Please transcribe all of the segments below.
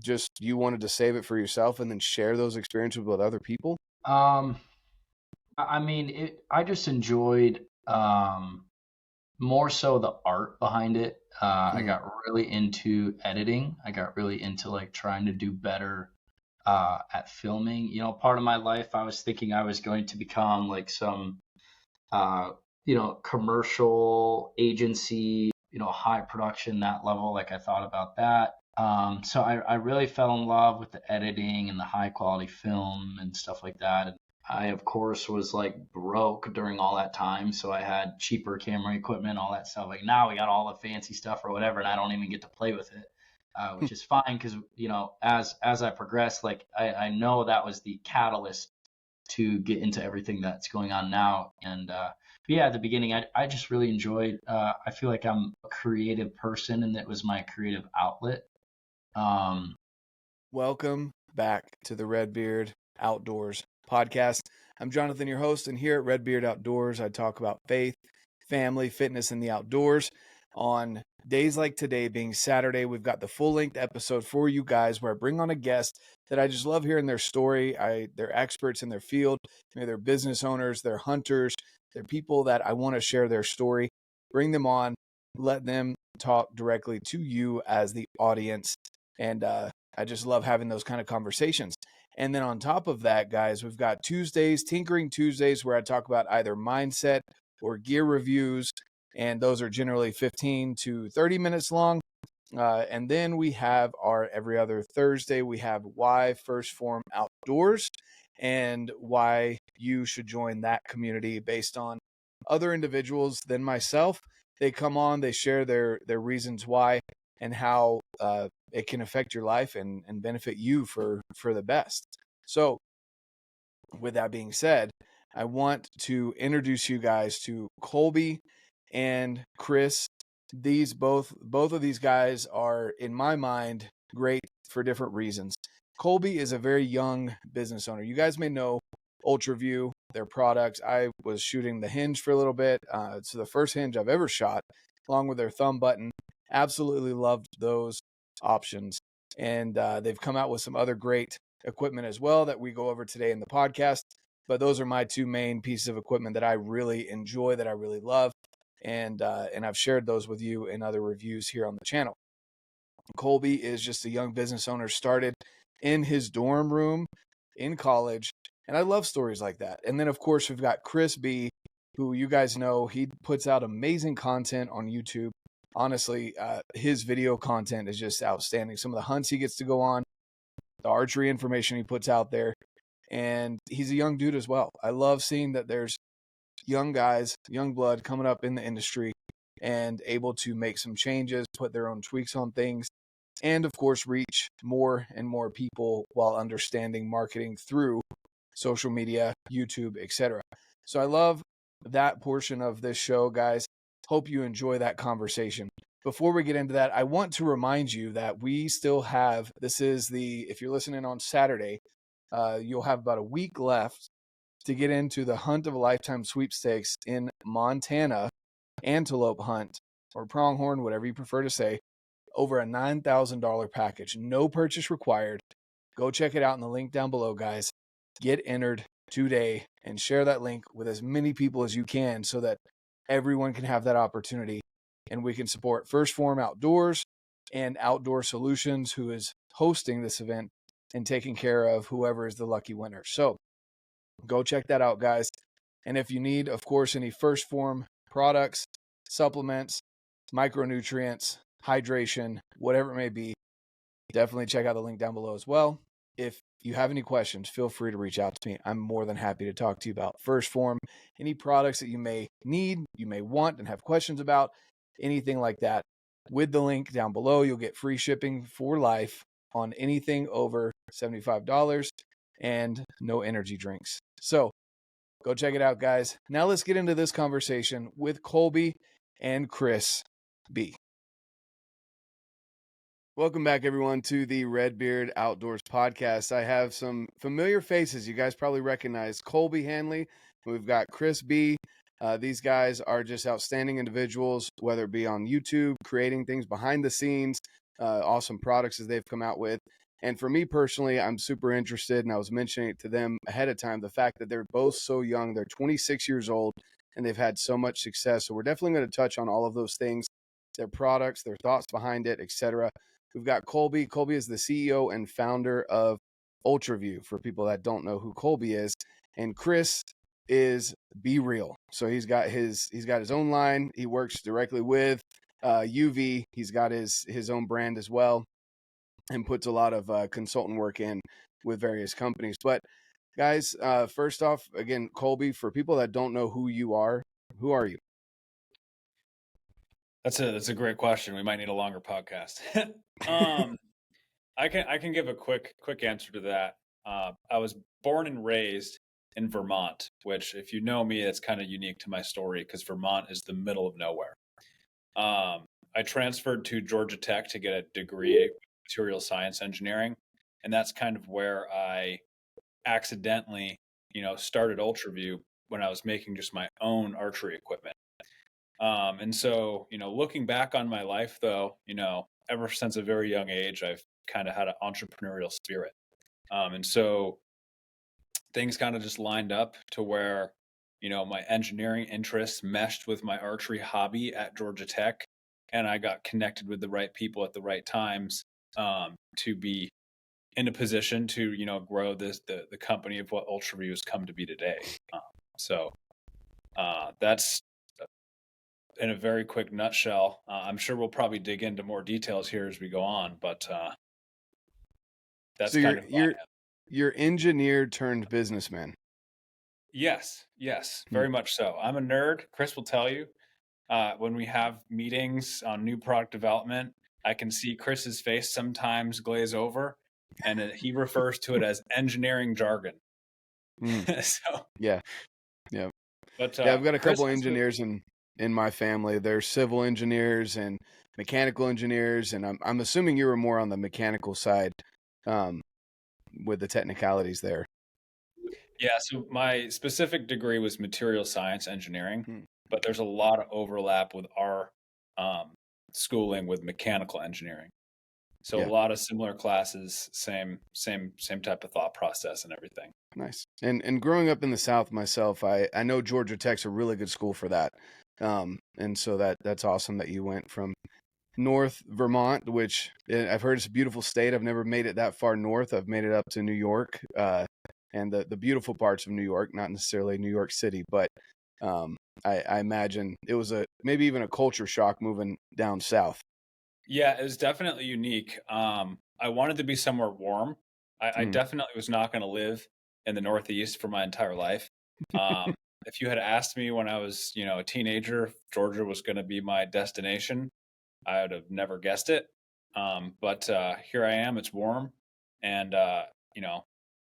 just you wanted to save it for yourself and then share those experiences with other people? I mean, I just enjoyed more so the art behind it. I got really into editing. I got really into like trying to do better at filming. You know, part of my life, I was thinking I was going to become like some, commercial agency, high production, that level. Like I thought about that. So I really fell in love with the editing and the high quality film and stuff like that. And I, of course, was like broke during all that time. So I had cheaper camera equipment, all that stuff. Like now we got all the fancy stuff or whatever, and I don't even get to play with it, which is fine because, as I progressed, like I know that was the catalyst to get into everything that's going on now. And but yeah, at the beginning, I just really enjoyed. I feel like I'm a creative person, and it was my creative outlet. Welcome back to the RedBeard Outdoors podcast. I'm Jonathan, your host, and here at RedBeard Outdoors, I talk about faith, family, fitness, and the outdoors. On days like today, being Saturday, we've got the full-length episode for you guys where I bring on a guest that I just love hearing their story. They're experts in their field. Maybe they're business owners, they're hunters, they're people that I want to share their story. Bring them on, let them talk directly to you as the audience. And I just love having those kind of conversations. And then on top of that, guys, we've got Tuesdays, Tinkering Tuesdays, where I talk about either mindset or gear reviews. And those are generally 15 to 30 minutes long. And then we have our every other Thursday, we have why First Phorm Outdoors and why you should join that community based on other individuals than myself. They come on, they share their reasons why and how it can affect your life and benefit you for the best. So with that being said, I want to introduce you guys to Kolby and Chris. These both of these guys are, in my mind, great for different reasons. Kolby is a very young business owner. You guys may know UltraView, their products. I was shooting the hinge for a little bit. It's the first hinge I've ever shot, along with their thumb button. Absolutely loved those options. And they've come out with some other great equipment as well that we go over today in the podcast. But those are my two main pieces of equipment that I really enjoy, that I really love. And I've shared those with you in other reviews here on the channel. Kolby is just a young business owner, started in his dorm room in college. And I love stories like that. And then, of course, we've got Chris B, who you guys know, he puts out amazing content on YouTube. Honestly, his video content is just outstanding. Some of the hunts he gets to go on, the archery information he puts out there. And he's a young dude as well. I love seeing that there's young guys, young blood coming up in the industry and able to make some changes, put their own tweaks on things, and of course, reach more and more people while understanding marketing through social media, YouTube, etc. So I love that portion of this show, guys. Hope you enjoy that conversation. Before we get into that, I want to remind you that we still have, if you're listening on Saturday, you'll have about a week left to get into the Hunt of a Lifetime sweepstakes in Montana, antelope hunt, or pronghorn, whatever you prefer to say, over a $9,000 package. No purchase required. Go check it out in the link down below, guys. Get entered today and share that link with as many people as you can so that everyone can have that opportunity and we can support First Phorm Outdoors and Outdoor Solutions, who is hosting this event and taking care of whoever is the lucky winner. So go check that out, guys. And if you need, of course, any First Phorm products, supplements, micronutrients, hydration, whatever it may be, definitely check out the link down below as well. If you have any questions, feel free to reach out to me. I'm more than happy to talk to you about First Phorm, any products that you may need, you may want and have questions about, anything like that. With the link down below, you'll get free shipping for life on anything over $75 and no energy drinks. So go check it out, guys. Now let's get into this conversation with Kolby and Chris B. Welcome back, everyone, to the RedBeard Outdoors podcast. I have some familiar faces you guys probably recognize. Kolby Hanley, we've got Chris B. These guys are just outstanding individuals, whether it be on YouTube, creating things behind the scenes, awesome products as they've come out with. And for me personally, I'm super interested, and I was mentioning it to them ahead of time, the fact that they're both so young. They're 26 years old, and they've had so much success. So we're definitely going to touch on all of those things, their products, their thoughts behind it, etc. We've got Kolby. Kolby is the CEO and founder of UltraView, for people that don't know who Kolby is. And Chris is BeEREAL. So he's got his own line. He works directly with UV. He's got his own brand as well, and puts a lot of consultant work in with various companies. But guys, first off, again, Kolby, for people that don't know who you are, who are you? That's a great question. We might need a longer podcast. I can give a quick answer to that. I was born and raised in Vermont, which, if you know me, that's kind of unique to my story because Vermont is the middle of nowhere. I transferred to Georgia Tech to get a degree in material science engineering, and that's kind of where I accidentally, started UltraView when I was making just my own archery equipment. And so, looking back on my life, though, ever since a very young age, I've kind of had an entrepreneurial spirit. And so things kind of just lined up to where, my engineering interests meshed with my archery hobby at Georgia Tech. And I got connected with the right people at the right times to be in a position to, grow the company of what UltraView has come to be today. So that's in a very quick nutshell. I'm sure we'll probably dig into more details here as we go on, but that's so kind of you're engineer turned businessman. Yes, very much so. I'm a nerd. Chris will tell you. When we have meetings on new product development, I can see Chris's face sometimes glaze over, and he refers to it as engineering jargon. So yeah. But I've got a couple engineers in my family. They're civil engineers and mechanical engineers, and I'm assuming you were more on the mechanical side with the technicalities there. Yeah, so my specific degree was material science engineering, but there's a lot of overlap with our schooling with mechanical engineering. So a lot of similar classes, same type of thought process and everything. Nice. And growing up in the South myself, I know Georgia Tech's a really good school for that. And so that's awesome that you went from North Vermont, which I've heard is a beautiful state. I've never made it that far north. I've made it up to New York, and the beautiful parts of New York, not necessarily New York City, but I imagine it was maybe even a culture shock moving down south. Yeah, it was definitely unique. I wanted to be somewhere warm. I definitely was not going to live in the Northeast for my entire life. If you had asked me when I was, a teenager, if Georgia was going to be my destination, I would have never guessed it. But here I am. It's warm, and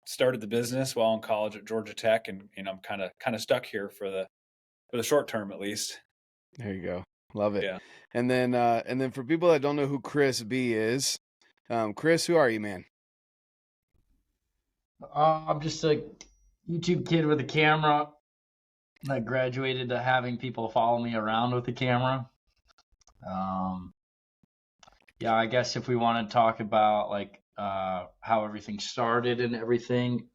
started the business while in college at Georgia Tech, and I'm kind of stuck here for the short term at least. There you go. Love it. Yeah. And then for people that don't know who Chris B is, Chris, who are you, man? I'm just a YouTube kid with a camera. I graduated to having people follow me around with the camera. Yeah, I guess if we want to talk about how everything started and everything,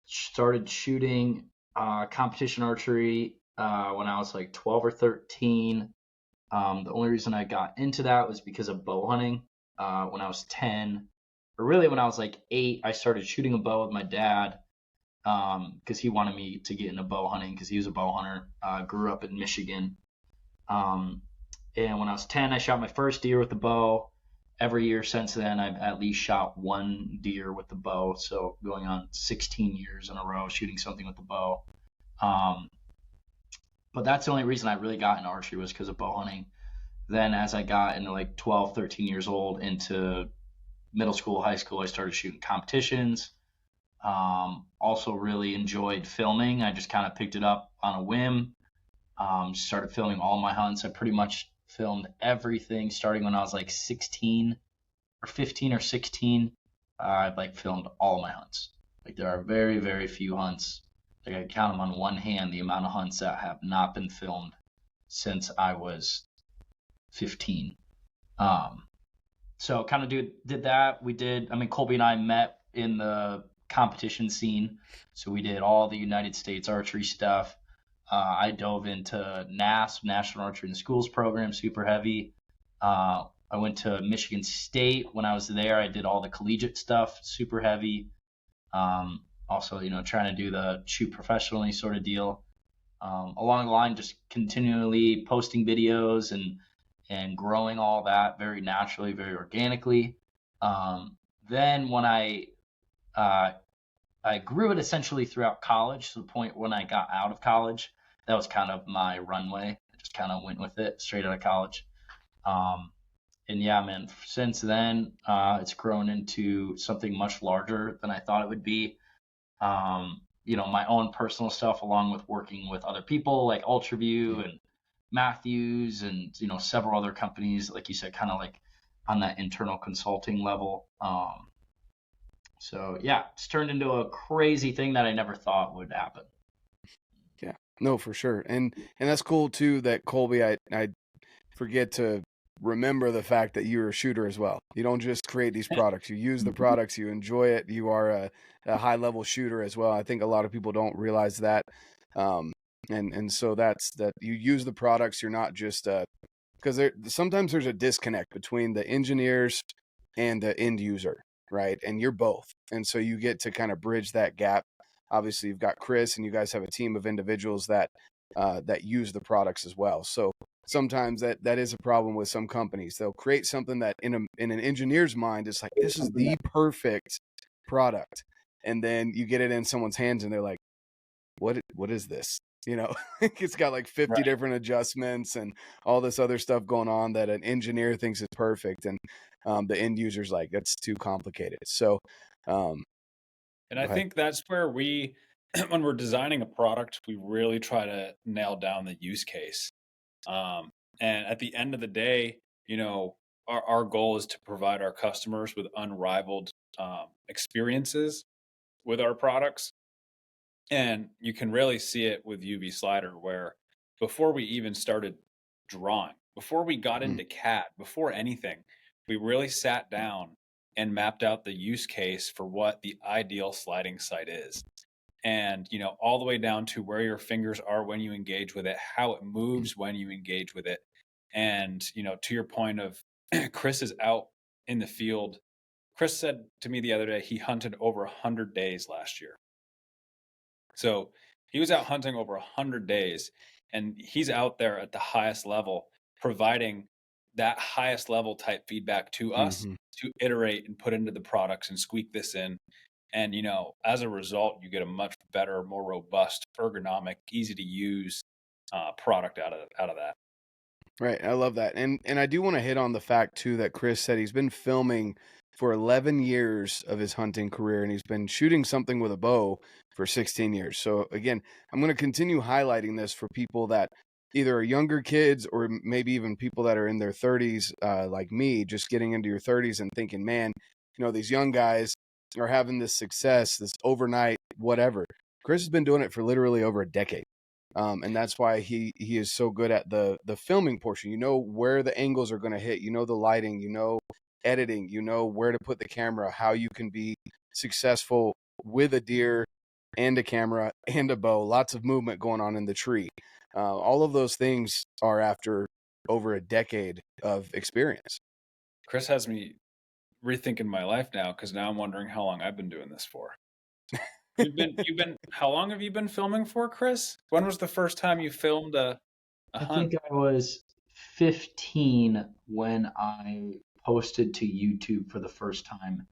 started shooting competition archery when I was like 12 or 13. The only reason I got into that was because of bow hunting. When I was 10, or really when I was like 8, I started shooting a bow with my dad because he wanted me to get into bow hunting because he was a bow hunter. Grew up in Michigan. And when I was 10, I shot my first deer with the bow. Every year since then, I've at least shot one deer with the bow. So going on 16 years in a row shooting something with the bow. But that's the only reason I really got into archery was because of bow hunting. Then as I got into like 12, 13 years old into middle school, high school, I started shooting competitions. Also really enjoyed filming. I just kind of picked it up on a whim. Started filming all my hunts. I pretty much filmed everything starting when I was like 16 or 15 or 16. I've like filmed all my hunts. Like there are very, very few hunts. Like I count them on one hand, the amount of hunts that have not been filmed since I was 15. So kind of did that. Kolby and I met in the competition scene. So we did all the United States archery stuff. I dove into NASP, National Archery in the Schools program, super heavy. I went to Michigan State. When I was there, I did all the collegiate stuff, super heavy. Also, trying to do the shoot professionally sort of deal. Along the line, just continually posting videos and growing all that very naturally, very organically. Then when I grew it essentially throughout college, to the point when I got out of college, that was kind of my runway. I just kind of went with it straight out of college. And yeah, man, since then, it's grown into something much larger than I thought it would be. My own personal stuff, along with working with other people like UltraView and Matthews and, several other companies, like you said, kind of like on that internal consulting level. So yeah, it's turned into a crazy thing that I never thought would happen. Yeah, no, for sure. And that's cool too, that Kolby, I forget to remember the fact that you're a shooter as well. You don't just create these products, you use the products, you enjoy it. You are a high level shooter as well. I think a lot of people don't realize that. And so that's that you use the products. You're not just, because sometimes there's a disconnect between the engineers and the end user, right? And you're both. And so you get to kind of bridge that gap. Obviously you've got Chris, and you guys have a team of individuals that use the products as well. So sometimes that is a problem with some companies. They'll create something that in an engineer's mind is like, this is the perfect product. And then you get it in someone's hands and they're like, what is this? It's got like 50 different adjustments and all this other stuff going on that an engineer thinks is perfect. And the end user's like, that's too complicated. So, and I think that's where we, when we're designing a product, we really try to nail down the use case. And at the end of the day, our goal is to provide our customers with unrivaled experiences with our products. And you can really see it with UV Slider, where before we even started drawing, before we got into CAD, before anything, we really sat down and mapped out the use case for what the ideal sliding site is. And, all the way down to where your fingers are when you engage with it, how it moves when you engage with it. And, to your point of Chris is out in the field. Chris said to me the other day, he hunted over 100 days last year. So he was out hunting over 100 days, and he's out there at the highest level, providing that highest level type feedback to us to iterate and put into the products and squeak this in. And, as a result, you get a much better, more robust, ergonomic, easy to use product out of that. Right. I love that. And I do want to hit on the fact too, that Chris said he's been filming for 11 years of his hunting career, and he's been shooting something with a bow for 16 years. So again, I'm going to continue highlighting this for people that either are younger kids or maybe even people that are in their 30s, like me, just getting into your 30s and thinking, man, these young guys are having this success, this overnight, whatever. Chris has been doing it for literally over a decade. And that's why he is so good at the filming portion. Where the angles are going to hit, the lighting, editing, where to put the camera, how you can be successful with a deer and a camera and a bow, lots of movement going on in the tree. All of those things are after over a decade of experience. Chris has me rethinking my life now, because now I'm wondering how long I've been doing this for. How long have you been filming for, Chris? When was the first time you filmed a hunt? I think I was 15 when I posted to YouTube for the first time,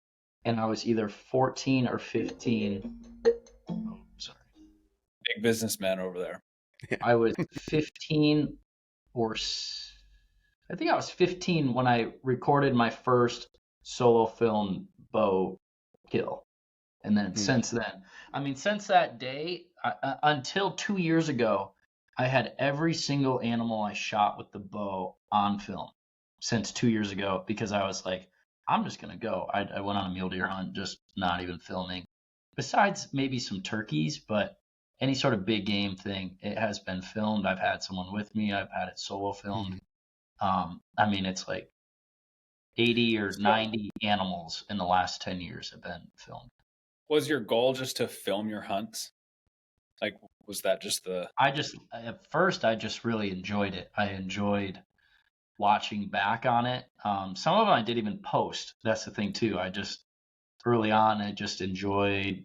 and I was either 14 or 15. Oh, sorry. Big businessman over there. I was 15 I think I was 15 when I recorded my first solo film bow kill. And then since then, since that day, until 2 years ago, I had every single animal I shot with the bow on film since 2 years ago, because I was like, I'm just going to go. I went on a mule deer hunt, just not even filming. Besides maybe some turkeys, but any sort of big game thing, it has been filmed. I've had someone with me. I've had it solo filmed. It's like, 80 or So 90 animals in the last 10 years have been filmed. was your goal just to film your hunts? Like, was that just the... At first, I just really enjoyed it. I enjoyed watching back on it. Some of them I didn't even post. That's the thing too. Early on, I just enjoyed,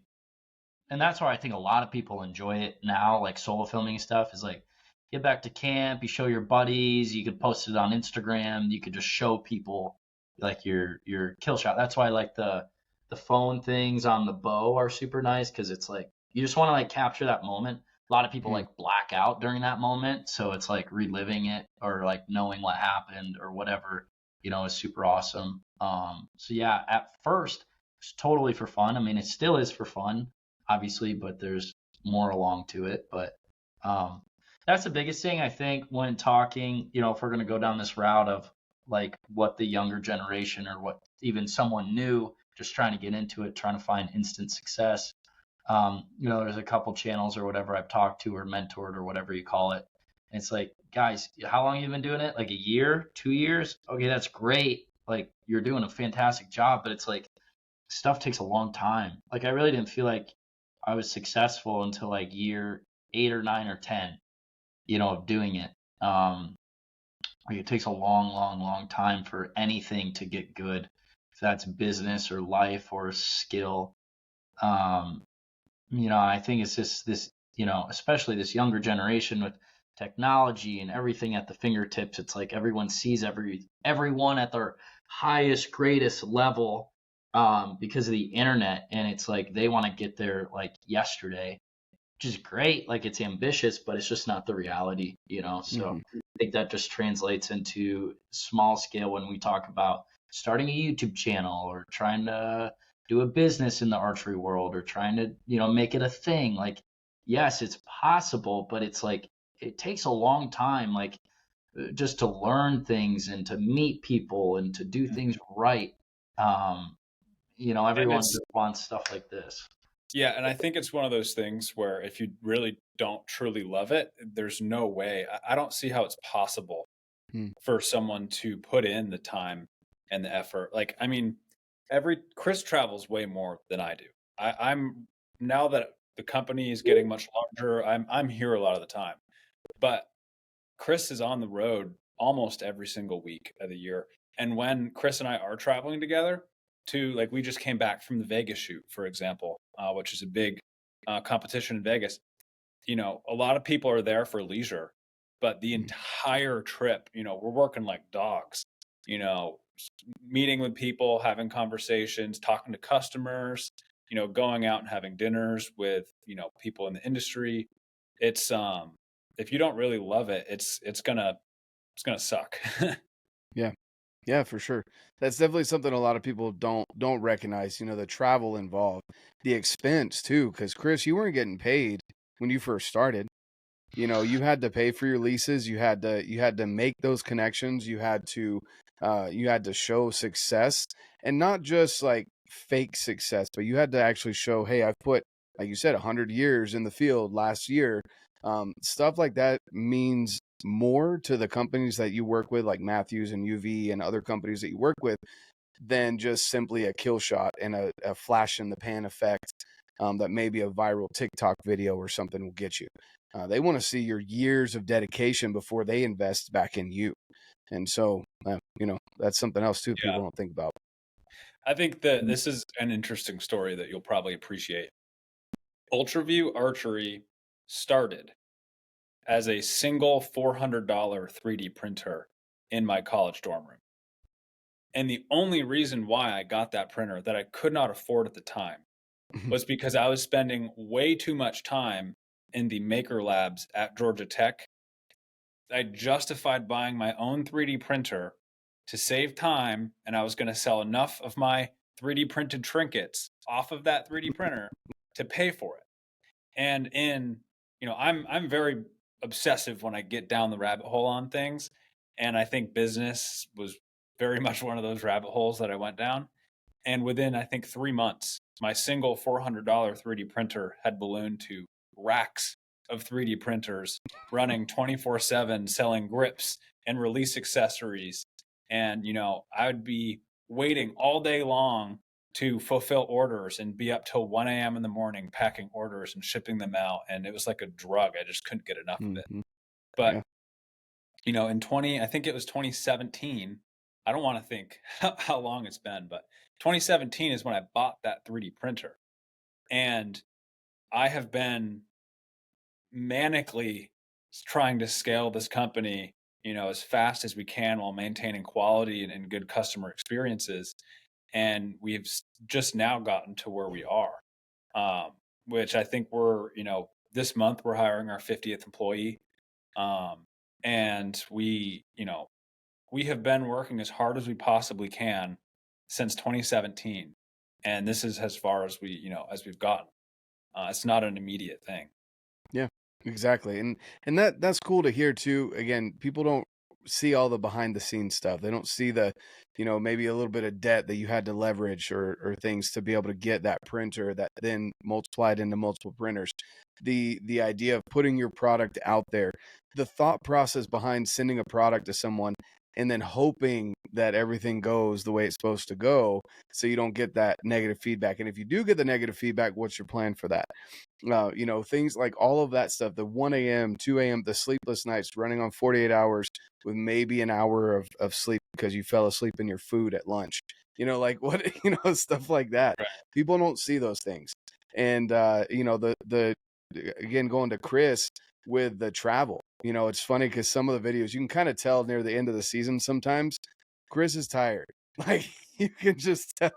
and that's why I think a lot of people enjoy it now, like solo filming stuff is like, get back to camp, you show your buddies, you could post it on Instagram, you could just show people like your kill shot. That's why I like the phone things on the bow are super nice, because it's like you just want to like capture that moment. A lot of people like black out during that moment, so it's like reliving it or like knowing what happened or whatever, is super awesome. So yeah, at first it's totally for fun. I mean, it still is for fun, obviously, but there's more along to it. But that's the biggest thing I think when talking, if we're going to go down this route of like what the younger generation or what even someone new just trying to get into it, trying to find instant success. There's a couple channels or whatever I've talked to or mentored or whatever you call it. And it's like, guys, how long have you been doing it? Like a year, 2 years? Okay, that's great. Like you're doing a fantastic job, but it's like stuff takes a long time. Like I really didn't feel like I was successful until like year 8 or 9 or 10, of doing it. Like it takes a long time for anything to get good, if that's business or life or skill. I think it's just this, especially this younger generation with technology and everything at the fingertips. It's like everyone sees everyone at their highest, greatest level because of the internet, and it's like they want to get there like yesterday, which is great. Like it's ambitious, but it's just not the reality, So I think that just translates into small scale when we talk about starting a YouTube channel or trying to do a business in the archery world or trying to, make it a thing. Like, yes, it's possible, but it's like it takes a long time, like just to learn things and to meet people and to do things right. Everyone just wants stuff like this. Yeah, and I think it's one of those things where if you really don't truly love it, there's no way. I don't see how it's possible for someone to put in the time and the effort. Like, I mean, Chris travels way more than I do. I'm now that the company is getting much larger, I'm here a lot of the time. But Chris is on the road almost every single week of the year. And when Chris and I are traveling together, like we just came back from the Vegas shoot, for example, which is a big competition in Vegas. A lot of people are there for leisure, but the entire trip, we're working like dogs, meeting with people, having conversations, talking to customers, going out and having dinners with, people in the industry. It's if you don't really love it, it's gonna suck. Yeah, for sure. That's definitely something a lot of people don't recognize, the travel involved, the expense too, because Chris, you weren't getting paid when you first started. You had to pay for your leases, you had to make those connections, you had to show success, and not just like fake success, but you had to actually show, hey, I've put, like you said, 100 years in the field last year. Stuff like that means more to the companies that you work with, like Matthews and UV and other companies that you work with, than just simply a kill shot and a flash in the pan effect that maybe a viral TikTok video or something will get you. They want to see your years of dedication before they invest back in you. And so, that's something else too people don't think about. I think that this is an interesting story that you'll probably appreciate. UltraView Archery started as a single $400 3D printer in my college dorm room. And the only reason why I got that printer that I could not afford at the time was because I was spending way too much time in the maker labs at Georgia Tech. I justified buying my own 3D printer to save time, and I was going to sell enough of my 3D printed trinkets off of that 3D printer to pay for it. And I'm very obsessive when I get down the rabbit hole on things. And I think business was very much one of those rabbit holes that I went down. And within, I think, 3 months, my single $400 3D printer had ballooned to racks of 3D printers running 24/7, selling grips and release accessories. And, I would be waiting all day long to fulfill orders and be up till 1 a.m. in the morning packing orders and shipping them out. And it was like a drug. I just couldn't get enough of it. But, I think it was 2017. I don't want to think how long it's been, but 2017 is when I bought that 3D printer. And I have been manically trying to scale this company, as fast as we can while maintaining quality and good customer experiences. And we've just now gotten to where we are, which I think we're, this month we're hiring our 50th employee. And we have been working as hard as we possibly can since 2017. And this is as far as as we've gotten. It's not an immediate thing. Yeah, exactly. And that's cool to hear too. Again, people don't see all the behind the scenes stuff. They don't see the, maybe a little bit of debt that you had to leverage or things to be able to get that printer that then multiplied into multiple printers. The idea of putting your product out there, the thought process behind sending a product to someone and then hoping that everything goes the way it's supposed to go so you don't get that negative feedback. And if you do get the negative feedback, what's your plan for that? Things like all of that stuff, the 1 a.m., 2 a.m., the sleepless nights, running on 48 hours with maybe an hour of sleep because you fell asleep in your food at lunch, stuff like that. Right. People don't see those things. And, again, going to Chris with the travel, it's funny because some of the videos you can kind of tell near the end of the season, sometimes Chris is tired. Like you can just tell.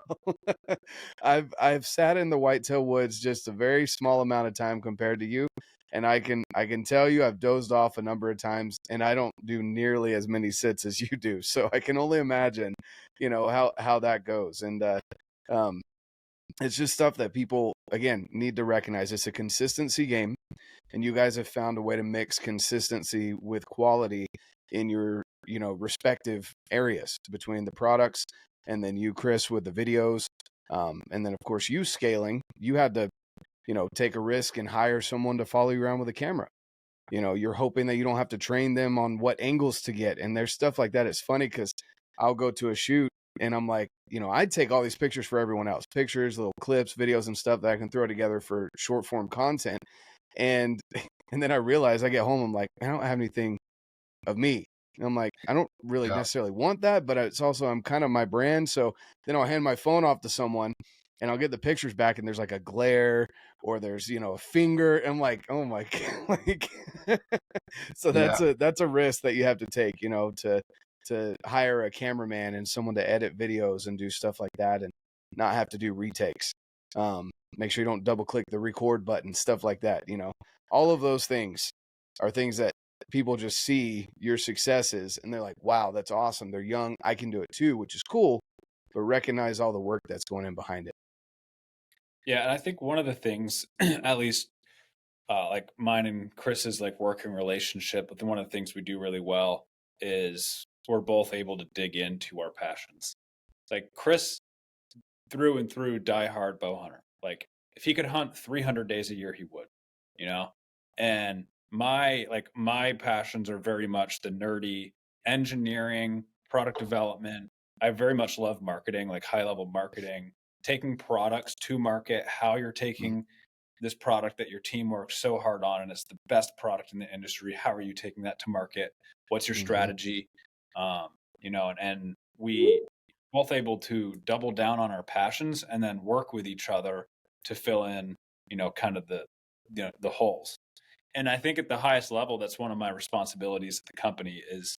I've sat in the whitetail woods just a very small amount of time compared to you, and I can tell you I've dozed off a number of times, and I don't do nearly as many sits as you do. So I can only imagine, how that goes. And it's just stuff that people again need to recognize. It's a consistency game, and you guys have found a way to mix consistency with quality in your respective areas between the products, and then you, Chris, with the videos, and then of course you scaling. You had to take a risk and hire someone to follow you around with a camera. You're hoping that you don't have to train them on what angles to get, and there's stuff like that. It's funny because I'll go to a shoot and I'm like, I'd take all these pictures for everyone else, pictures, little clips, videos, and stuff that I can throw together for short form content. And then I realize I get home, I'm like, I don't have anything of me. And I'm like, I don't really necessarily want that, but it's also, I'm kind of my brand. So then I'll hand my phone off to someone and I'll get the pictures back and there's like a glare or there's, a finger. I'm like, oh my God. Like, so that's a risk that you have to take, to hire a cameraman and someone to edit videos and do stuff like that and not have to do retakes. Make sure you don't double click the record button, stuff like that. All of those things are things that people just see your successes and they're like, wow, that's awesome. They're young. I can do it too, which is cool, but recognize all the work that's going in behind it. Yeah. And I think one of the things, at least like mine and Chris's like working relationship, but one of the things we do really well is we're both able to dig into our passions. Like Chris, through and through, diehard bow hunter. Like if he could hunt 300 days a year, he would, and my passions are very much the nerdy engineering, product development. I very much love marketing, like high level marketing, taking products to market, how you're taking this product that your team works so hard on and it's the best product in the industry. How are you taking that to market? What's your strategy? And we both able to double down on our passions and then work with each other to fill in, kind of the holes. And I think at the highest level, that's one of my responsibilities at the company is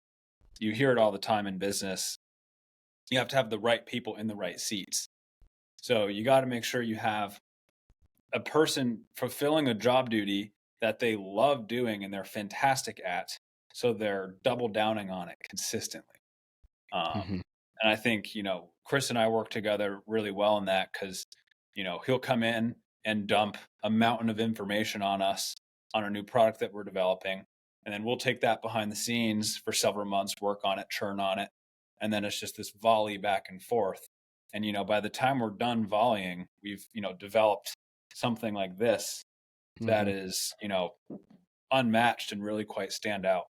you hear it all the time in business. You have to have the right people in the right seats. So you got to make sure you have a person fulfilling a job duty that they love doing and they're fantastic at. So they're double downing on it consistently. And I think, Chris and I work together really well in that because, he'll come in and dump a mountain of information on us on a new product that we're developing. And then we'll take that behind the scenes for several months, work on it, churn on it. And then it's just this volley back and forth. And, by the time we're done volleying, we've, developed something like this that is, unmatched and really quite stand out.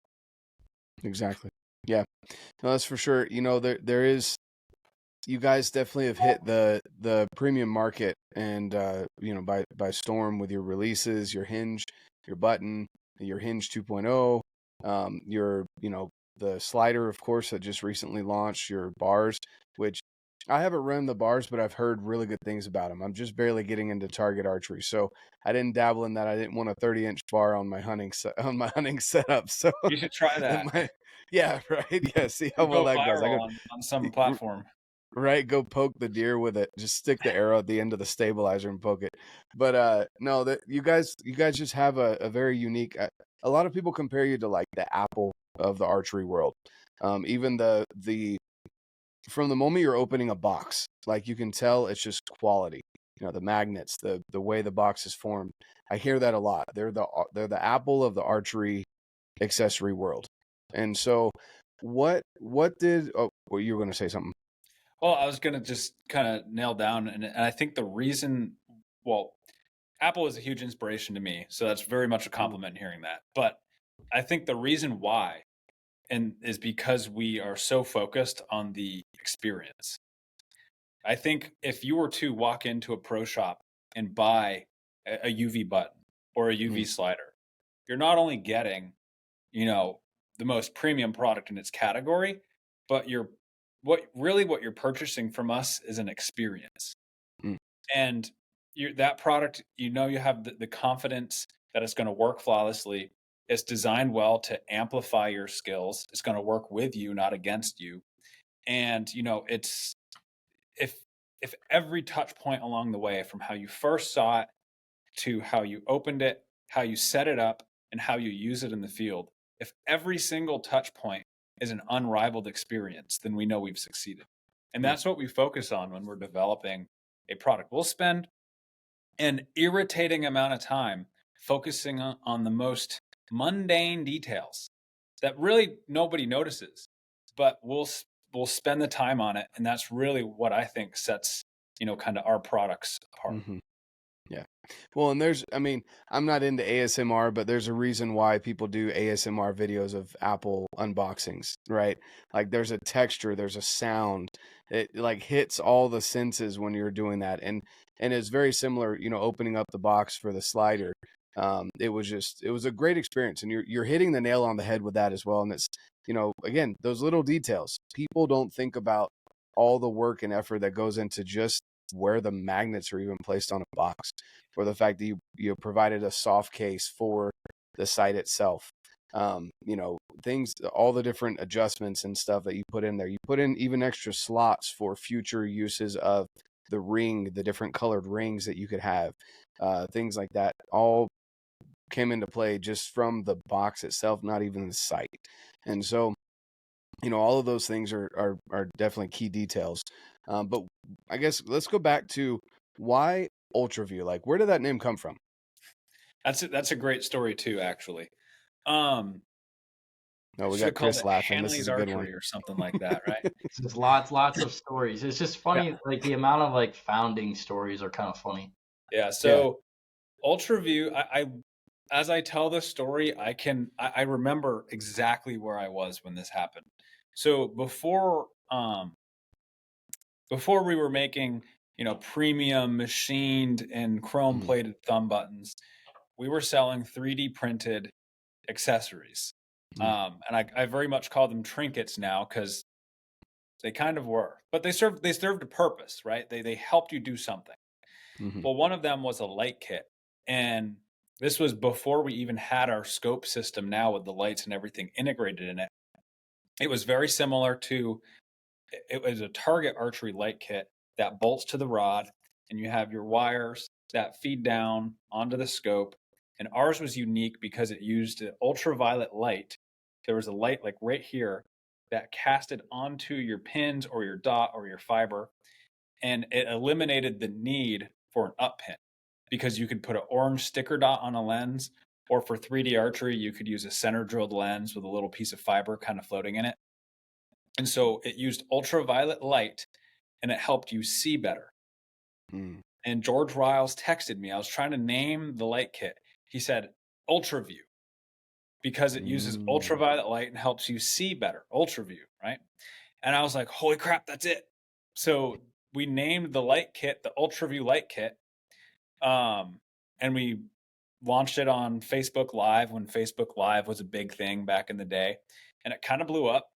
Exactly. Yeah, no, that's for sure. There is you guys definitely have hit the premium market, and by storm with your releases, your hinge, your button, your hinge 2.0, your the slider, of course, that just recently launched, your bars, which I haven't run the bars, but I've heard really good things about them. I'm just barely getting into target archery, so I didn't dabble in that. I didn't want a 30-inch bar on my hunting setup. So You should try that. yeah, right. Yeah, see how well Go that goes. viral on some platform. Right, go poke the deer with it. Just stick the arrow at the end of the stabilizer and poke it. But no, that you guys just have a very unique. A lot of people compare you to like the Apple of the archery world. Even the from the moment you're opening a box, like you can tell it's just quality. The magnets, the way the box is formed. I hear that a lot. They're the Apple of the archery accessory world. And so, what did? Oh, well, you were going to say something. Well, I was going to just kind of nail down, and I think the reason, well, Apple is a huge inspiration to me, so that's very much a compliment hearing that. But I think the reason why is because we are so focused on the experience. I think if you were to walk into a pro shop and buy a UV button or a UV slider, you're not only getting, the most premium product in its category, but what you're purchasing from us is an experience. And that product, you have the confidence that it's going to work flawlessly. It's designed well to amplify your skills. It's going to work with you, not against you. And it's if every touch point along the way, from how you first saw it to how you opened it, how you set it up, and how you use it in the field, if every single touch point is an unrivaled experience, then we know we've succeeded. And that's what we focus on when we're developing a product. We'll spend an irritating amount of time focusing on the most mundane details that really nobody notices, but we'll spend the time on it. And that's really what I think sets, kind of our products apart. Yeah. Well, and I'm not into ASMR, but there's a reason why people do ASMR videos of Apple unboxings, right? Like there's a texture, there's a sound. It like hits all the senses when you're doing that. And it's very similar, opening up the box for the slider. It was a great experience, and you're hitting the nail on the head with that as well. And it's, again, those little details. People don't think about all the work and effort that goes into just where the magnets are even placed on a box, or the fact that you provided a soft case for the sight itself. Things, all the different adjustments and stuff that you put in there. You put in even extra slots for future uses of the ring, the different colored rings that you could have, things like that. All came into play just from the box itself, not even the sight. And so, all of those things are definitely key details. But I guess let's go back to why UltraView. Like, where did that name come from? That's a great story too, actually. No, we got Chris laughing. This is a good one, or something like that, right? There's lots of stories. It's just funny, like the amount of like founding stories are kind of funny. Yeah. So UltraView, I as I tell this story, I remember exactly where I was when this happened. So before we were making, premium machined and chrome plated thumb buttons, we were selling 3D printed accessories. And I very much call them trinkets now, because they kind of were, but they served a purpose, right? They helped you do something. Well, one of them was a light kit, and this was before we even had our scope system now with the lights and everything integrated in it. It was very similar to, it was a target archery light kit that bolts to the rod, and you have your wires that feed down onto the scope. And ours was unique because it used an ultraviolet light. There was a light like right here that casted onto your pins or your dot or your fiber, and it eliminated the need for an up pin, because you could put an orange sticker dot on a lens, or for 3D archery, you could use a center drilled lens with a little piece of fiber kind of floating in it. And so it used ultraviolet light, and it helped you see better. And George Riles texted me. I was trying to name the light kit. He said, UltraView, because it uses ultraviolet light and helps you see better. UltraView, right? And I was like, holy crap, that's it. so we named the light kit the UltraView light kit. And we launched it on Facebook Live when Facebook Live was a big thing back in the day, and it kind of blew up.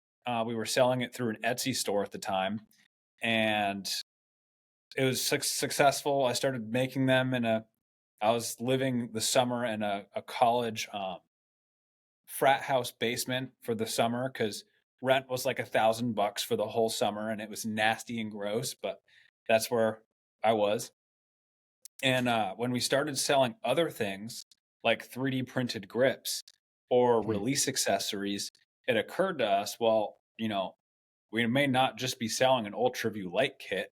We were selling it through an Etsy store at the time, and it was successful. I started making them I was living the summer in a college frat house basement for the summer because rent was like $1,000 for the whole summer, and it was nasty and gross, but that's where I was. And when we started selling other things like 3D printed grips or release accessories, it occurred to us, well, we may not just be selling an UltraView light kit.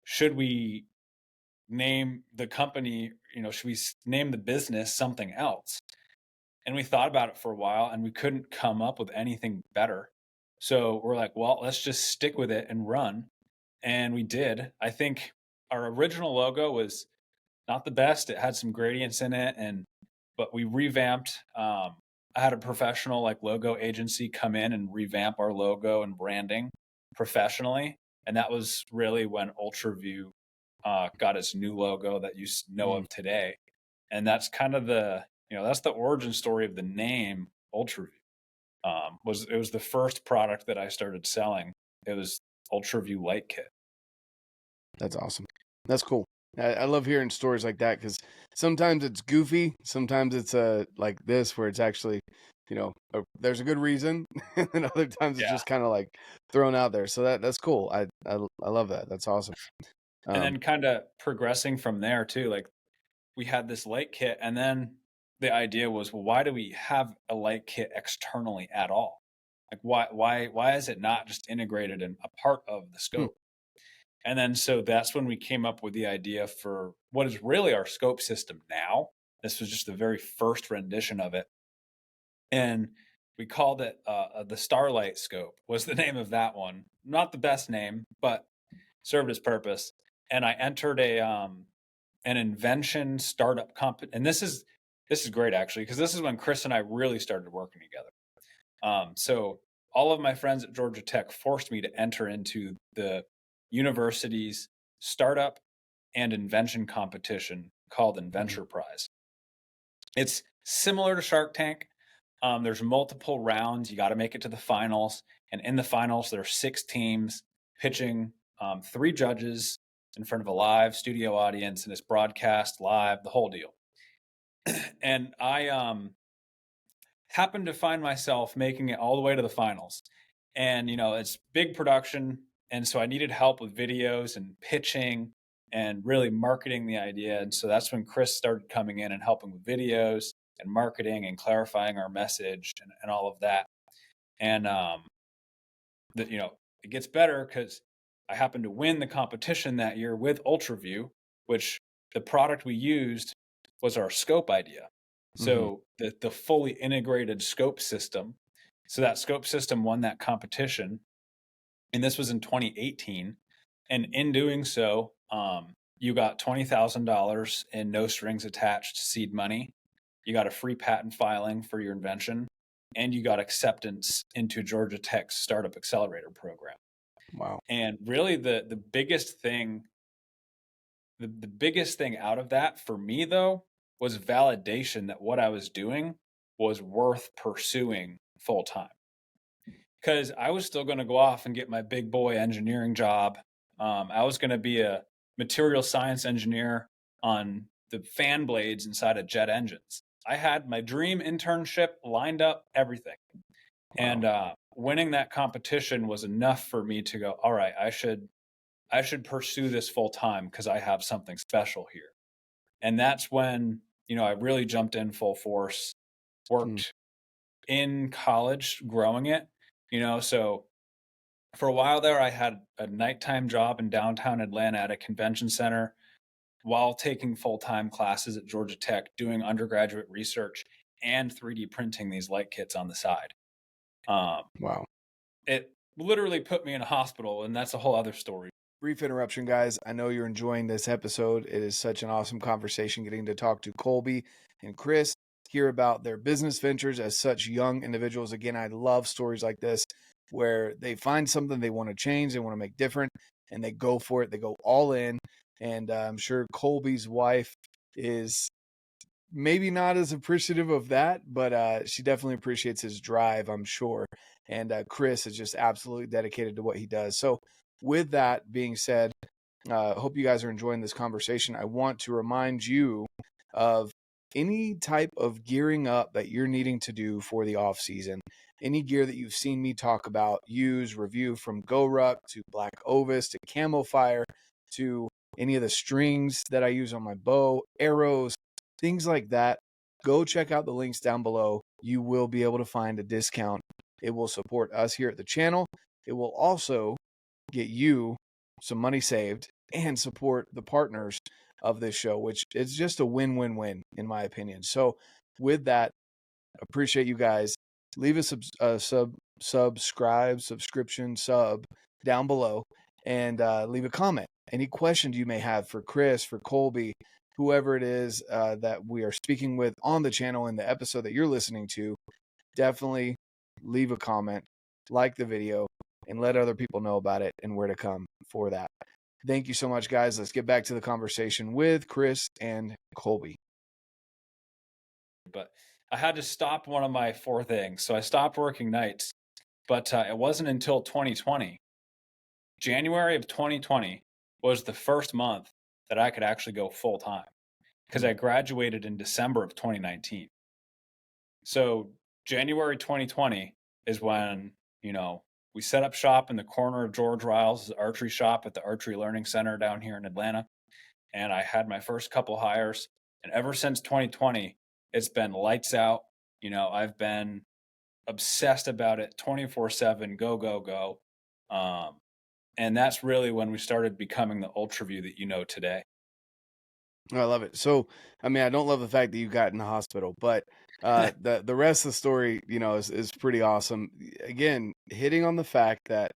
Should we name the company, should we name the business something else? And we thought about it for a while and we couldn't come up with anything better. So we're like, well, let's just stick with it and run. And we did. I think our original logo was not the best. It had some gradients in it, but we revamped. I had a professional logo agency come in and revamp our logo and branding professionally. And that was really when UltraView got its new logo that you know of today. And that's kind of that's the origin story of the name UltraView. It was the first product that I started selling. It was UltraView light kit. That's awesome. That's cool. I love hearing stories like that because sometimes it's goofy. Sometimes it's like this where it's actually, there's a good reason. And other times it's just kind of like thrown out there. So that's cool. I love that. That's awesome. And then kind of progressing from there too, like we had this light kit and then the idea was, well, why do we have a light kit externally at all? Like why is it not just integrated in a part of the scope? And then so that's when we came up with the idea for what is really our scope system now. This was just the very first rendition of it. And we called it the Starlight Scope was the name of that one. Not the best name, but served its purpose. And I entered an invention startup and this is great actually, because this is when Chris and I really started working together. So all of my friends at Georgia Tech forced me to enter into the university's startup and invention competition called Inventure Prize. It's similar to Shark Tank. There's multiple rounds. You got to make it to the finals. And in the finals, there are 6 teams pitching 3 judges in front of a live studio audience, and it's broadcast live, the whole deal. And I happened to find myself making it all the way to the finals. And, it's big production. And so I needed help with videos and pitching and really marketing the idea. And so that's when Chris started coming in and helping with videos and marketing and clarifying our message and all of that. And, it gets better because I happened to win the competition that year with UltraView, which the product we used was our scope idea. So the fully integrated scope system. So that scope system won that competition. And this was in 2018. And in doing so, you got $20,000 in no strings attached seed money. You got a free patent filing for your invention. And you got acceptance into Georgia Tech's Startup Accelerator program. Wow. And really the biggest thing, the biggest thing out of that for me, though, was validation that what I was doing was worth pursuing full time. Because I was still going to go off and get my big boy engineering job. I was going to be a material science engineer on the fan blades inside of jet engines. I had my dream internship lined up, everything. Wow. And winning that competition was enough for me to go, all right, I should pursue this full time because I have something special here. And that's when, I really jumped in full force, worked in college growing it. So for a while there, I had a nighttime job in downtown Atlanta at a convention center while taking full-time classes at Georgia Tech, doing undergraduate research and 3D printing these light kits on the side. Wow. It literally put me in a hospital, and that's a whole other story. Brief interruption, guys. I know you're enjoying this episode. It is such an awesome conversation getting to talk to Kolby and Chris, hear about their business ventures as such young individuals. Again, I love stories like this where they find something they want to change, they want to make different, and they go for it. They go all in. And I'm sure Kolby's wife is maybe not as appreciative of that, but she definitely appreciates his drive, I'm sure. And Chris is just absolutely dedicated to what he does. So with that being said, hope you guys are enjoying this conversation. I want to remind you of any type of gearing up that you're needing to do for the off season. Any gear that you've seen me talk about, use, review, from GoRuck to BlackOvis to Camo Fire to any of the strings that I use on my bow, arrows, things like that. Go check out the links down below. You will be able to find a discount. It will support us here at the channel. It will also get you some money saved and support the partners of this show, which is just a win-win-win in my opinion. So with that, appreciate you guys. Leave us a subscription down below, and leave a comment. Any questions you may have for Chris, for Kolby, whoever it is that we are speaking with on the channel in the episode that you're listening to, definitely leave a comment, like the video, and let other people know about it and where to come for that. Thank you so much, guys. Let's get back to the conversation with Chris and Kolby. But I had to stop one of my 4 things. So I stopped working nights, but it wasn't until 2020. January of 2020 was the first month that I could actually go full time, because I graduated in December of 2019. So January 2020 is when, we set up shop in the corner of George Riles' archery shop at the Archery Learning Center down here in Atlanta. And I had my first couple hires. And ever since 2020, it's been lights out. I've been obsessed about it 24/7, go, go, go. And that's really when we started becoming the UltraView that you know today. I love it. So, I mean, I don't love the fact that you got in the hospital, but the rest of the story, is pretty awesome. Again, hitting on the fact that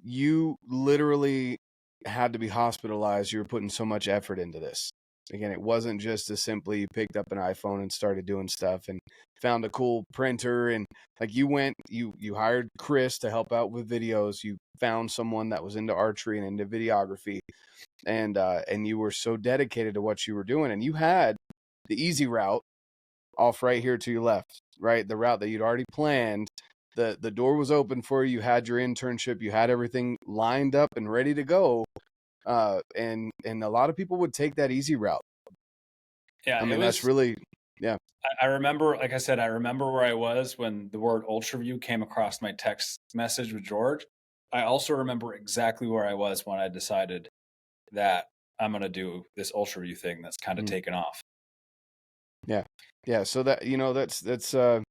you literally had to be hospitalized. You were putting so much effort into this. Again, it wasn't just as simply you picked up an iPhone and started doing stuff and found a cool printer, and like you hired Chris to help out with videos. You found someone that was into archery and into videography, and you were so dedicated to what you were doing, and you had the easy route off right here to your left, right? The route that you'd already planned. The door was open for you. You had your internship. You had everything lined up and ready to go. And a lot of people would take that easy route. Yeah, I mean, that's really, yeah. I remember, like I said, I remember where I was when the word UltraView came across my text message with George. I also remember exactly where I was when I decided that I'm going to do this UltraView thing that's kind of taken off. Yeah. Yeah. So that, that's, I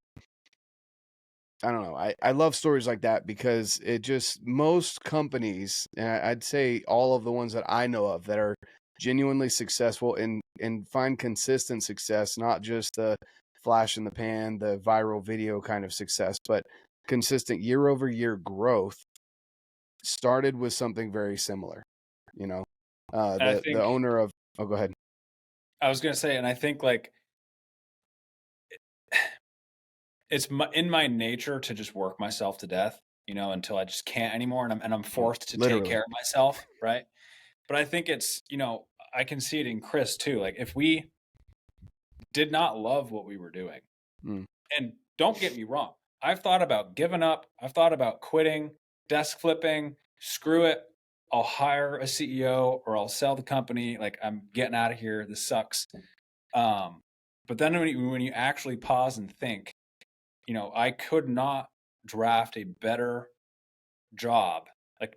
don't know. I love stories like that because it just, most companies, and I'd say all of the ones that I know of that are genuinely successful and find consistent success, not just the flash in the pan, the viral video kind of success, but consistent year over year growth, started with something very similar. The owner of, oh, go ahead. I was going to say, and I think it's in my nature to just work myself to death, until I just can't anymore. And I'm forced to take care of myself. Right. But I think it's, I can see it in Chris too. Like if we did not love what we were doing, and don't get me wrong, I've thought about giving up. I've thought about quitting, desk flipping, screw it. I'll hire a CEO or I'll sell the company. Like I'm getting out of here. This sucks. But then when you actually pause and think, I could not draft a better job,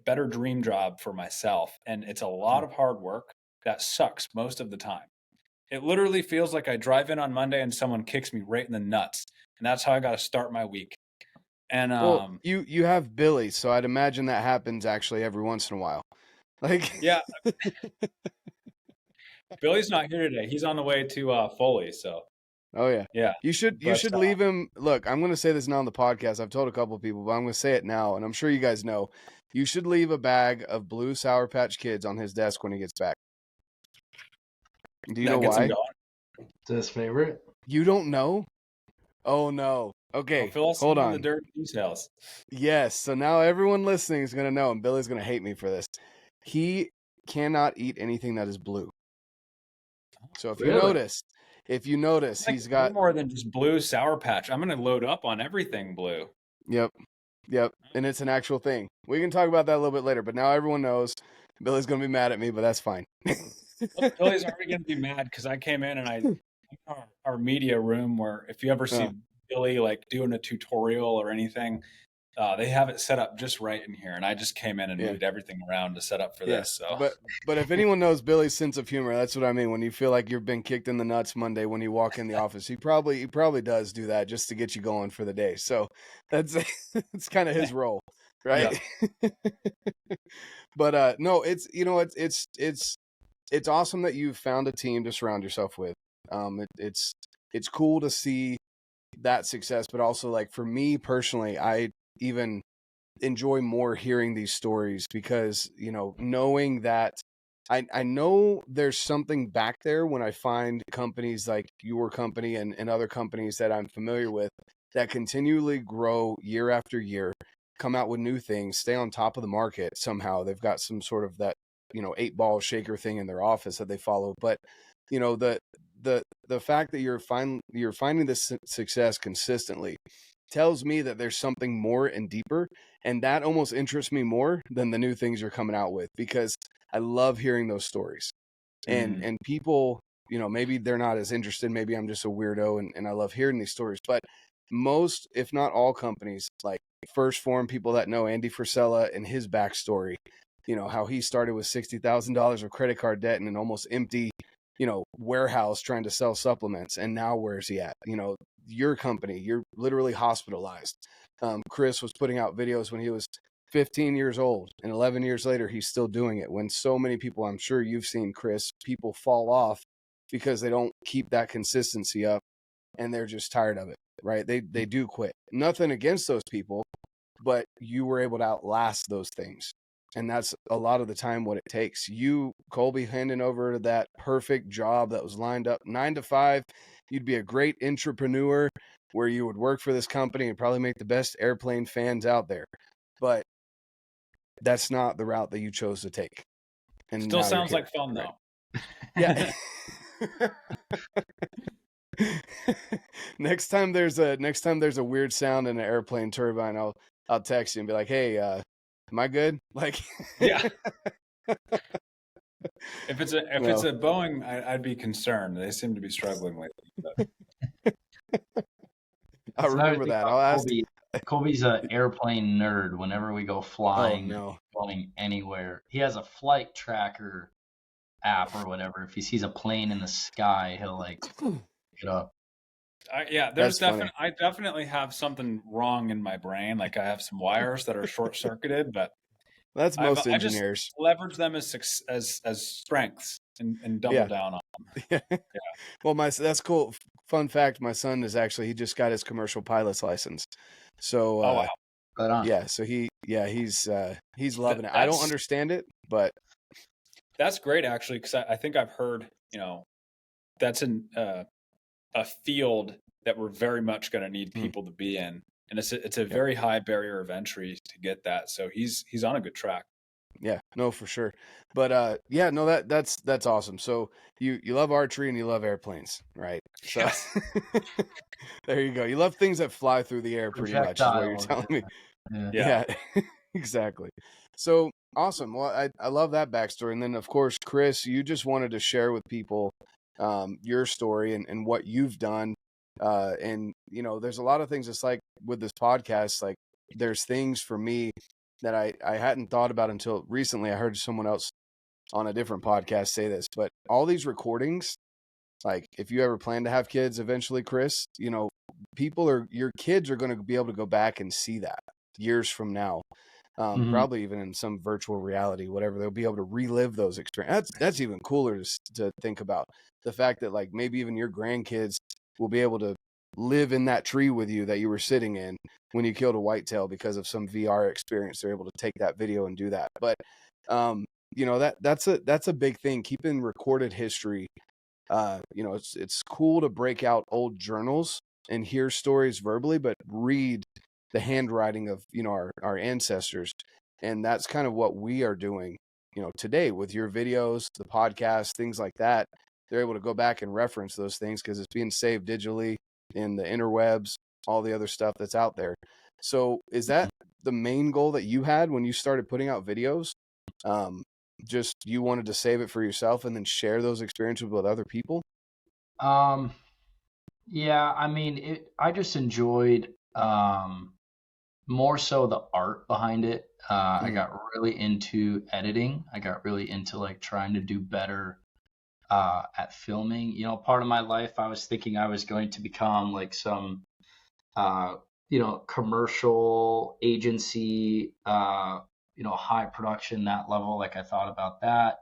better dream job for myself. And it's a lot of hard work that sucks most of the time. It literally feels like I drive in on Monday and someone kicks me right in the nuts. And that's how I got to start my week. And well, you have Billy, so I'd imagine that happens actually every once in a while. Yeah. Billy's not here today. He's on the way to Foley, so. Oh yeah. Yeah. You should leave him. Look, I'm going to say this now on the podcast. I've told a couple of people, but I'm going to say it now, and I'm sure you guys know. You should leave a bag of blue Sour Patch Kids on his desk when he gets back. Do you know why? It's his favorite. You don't know? Oh no. Okay. Hold on. The dirt details. Yes. So now everyone listening is going to know, and Billy's going to hate me for this. he cannot eat anything that is blue. So if Really? you notice, Like he's way got, more than just blue Sour Patch. I'm gonna load up on everything blue. yep, and it's an actual thing. We can talk about that a little bit later, but now everyone knows. Billy's gonna be mad at me, but that's fine. Well, Billy's already gonna be mad because I came in and our media room where if you ever see Billy like doing a tutorial or anything, they have it set up just right in here, and I just came in and moved everything around to set up for this. So, but if anyone knows Billy's sense of humor, that's what I mean. When you feel like you've been kicked in the nuts Monday when you walk in the office, he probably does do that just to get you going for the day. So that's it's kind of his role, right? Yeah. But no, it's it's awesome that you've found a team to surround yourself with. It's cool to see that success, but also like for me personally, I even enjoy more hearing these stories because, knowing that I know there's something back there when I find companies like your company and other companies that I'm familiar with that continually grow year after year, come out with new things, stay on top of the market somehow. They've got some sort of that, 8-ball shaker thing in their office that they follow. But, the fact that you're finding this success consistently tells me that there's something more and deeper, and that almost interests me more than the new things you're coming out with, because I love hearing those stories. And people, maybe they're not as interested, maybe I'm just a weirdo and I love hearing these stories, but most, if not all companies, like First Phorm, people that know Andy Frisella and his backstory, how he started with $60,000 of credit card debt and an almost empty, warehouse trying to sell supplements. And now where's he at? Your company, you're literally hospitalized. Chris was putting out videos when he was 15 years old, and 11 years later, he's still doing it. When so many people, I'm sure you've seen, Chris, people fall off because they don't keep that consistency up and they're just tired of it, right? They do quit. Nothing against those people, but you were able to outlast those things. And that's a lot of the time what it takes. You, Kolby, handing over to that perfect job that was lined up 9 to 5. You'd be a great entrepreneur where you would work for this company and probably make the best airplane fans out there. But that's not the route that you chose to take. And still sounds like fun, right? Though. Yeah. Next time there's a weird sound in an airplane turbine, I'll text you and be like, "Hey, am I good?" Like, yeah. If it's a Boeing, I'd be concerned. They seem to be struggling lately. I'll remember that. I'll ask. Kolby's an airplane nerd. Whenever we go flying, going anywhere, he has a flight tracker app or whatever. If he sees a plane in the sky, he'll like get up. I definitely have something wrong in my brain. Like I have some wires that are short circuited, but that's most engineers. I just leverage them as strengths and double down on them. Yeah. Well, that's cool. Fun fact: my son he just got his commercial pilot's license. So, oh wow, right on. Yeah. So he's loving it. I don't understand it, but that's great actually, because I think I've heard that's a field that we're very much going to need people to be in, and it's a very high barrier of entry to get that. So he's on a good track. Yeah, no, for sure. But yeah, no, that's awesome. So you love archery and you love airplanes, right? So yes. There you go. You love things that fly through the air, pretty much, is what you're telling me. Yeah. Exactly. So awesome. Well, I love that backstory. And then of course, Chris, you just wanted to share with people your story and what you've done. And there's a lot of things. It's like with this podcast, like there's things for me that I hadn't thought about until recently. I heard someone else on a different podcast say this, but all these recordings, like if you ever plan to have kids eventually, Chris, your kids are going to be able to go back and see that years from now. Probably even in some virtual reality, whatever, they'll be able to relive those experiences. That's even cooler to think about, the fact that like maybe even your grandkids will be able to live in that tree with you that you were sitting in when you killed a whitetail because of some VR experience. They're able to take that video and do that. But that's a big thing, keeping recorded history. It's cool to break out old journals and hear stories verbally, but read the handwriting of our ancestors. And that's kind of what we are doing today with your videos, the podcast, things like that, they're able to go back and reference those things because it's being saved digitally in the interwebs, all the other stuff that's out there. So is that the main goal that you had when you started putting out videos? Just you wanted to save it for yourself and then share those experiences with other people? Yeah, I mean, I just enjoyed more so the art behind it. I got really into editing. I got really into like trying to do better at filming. Part of my life, I was thinking I was going to become like some, commercial agency, high production, that level. Like I thought about that.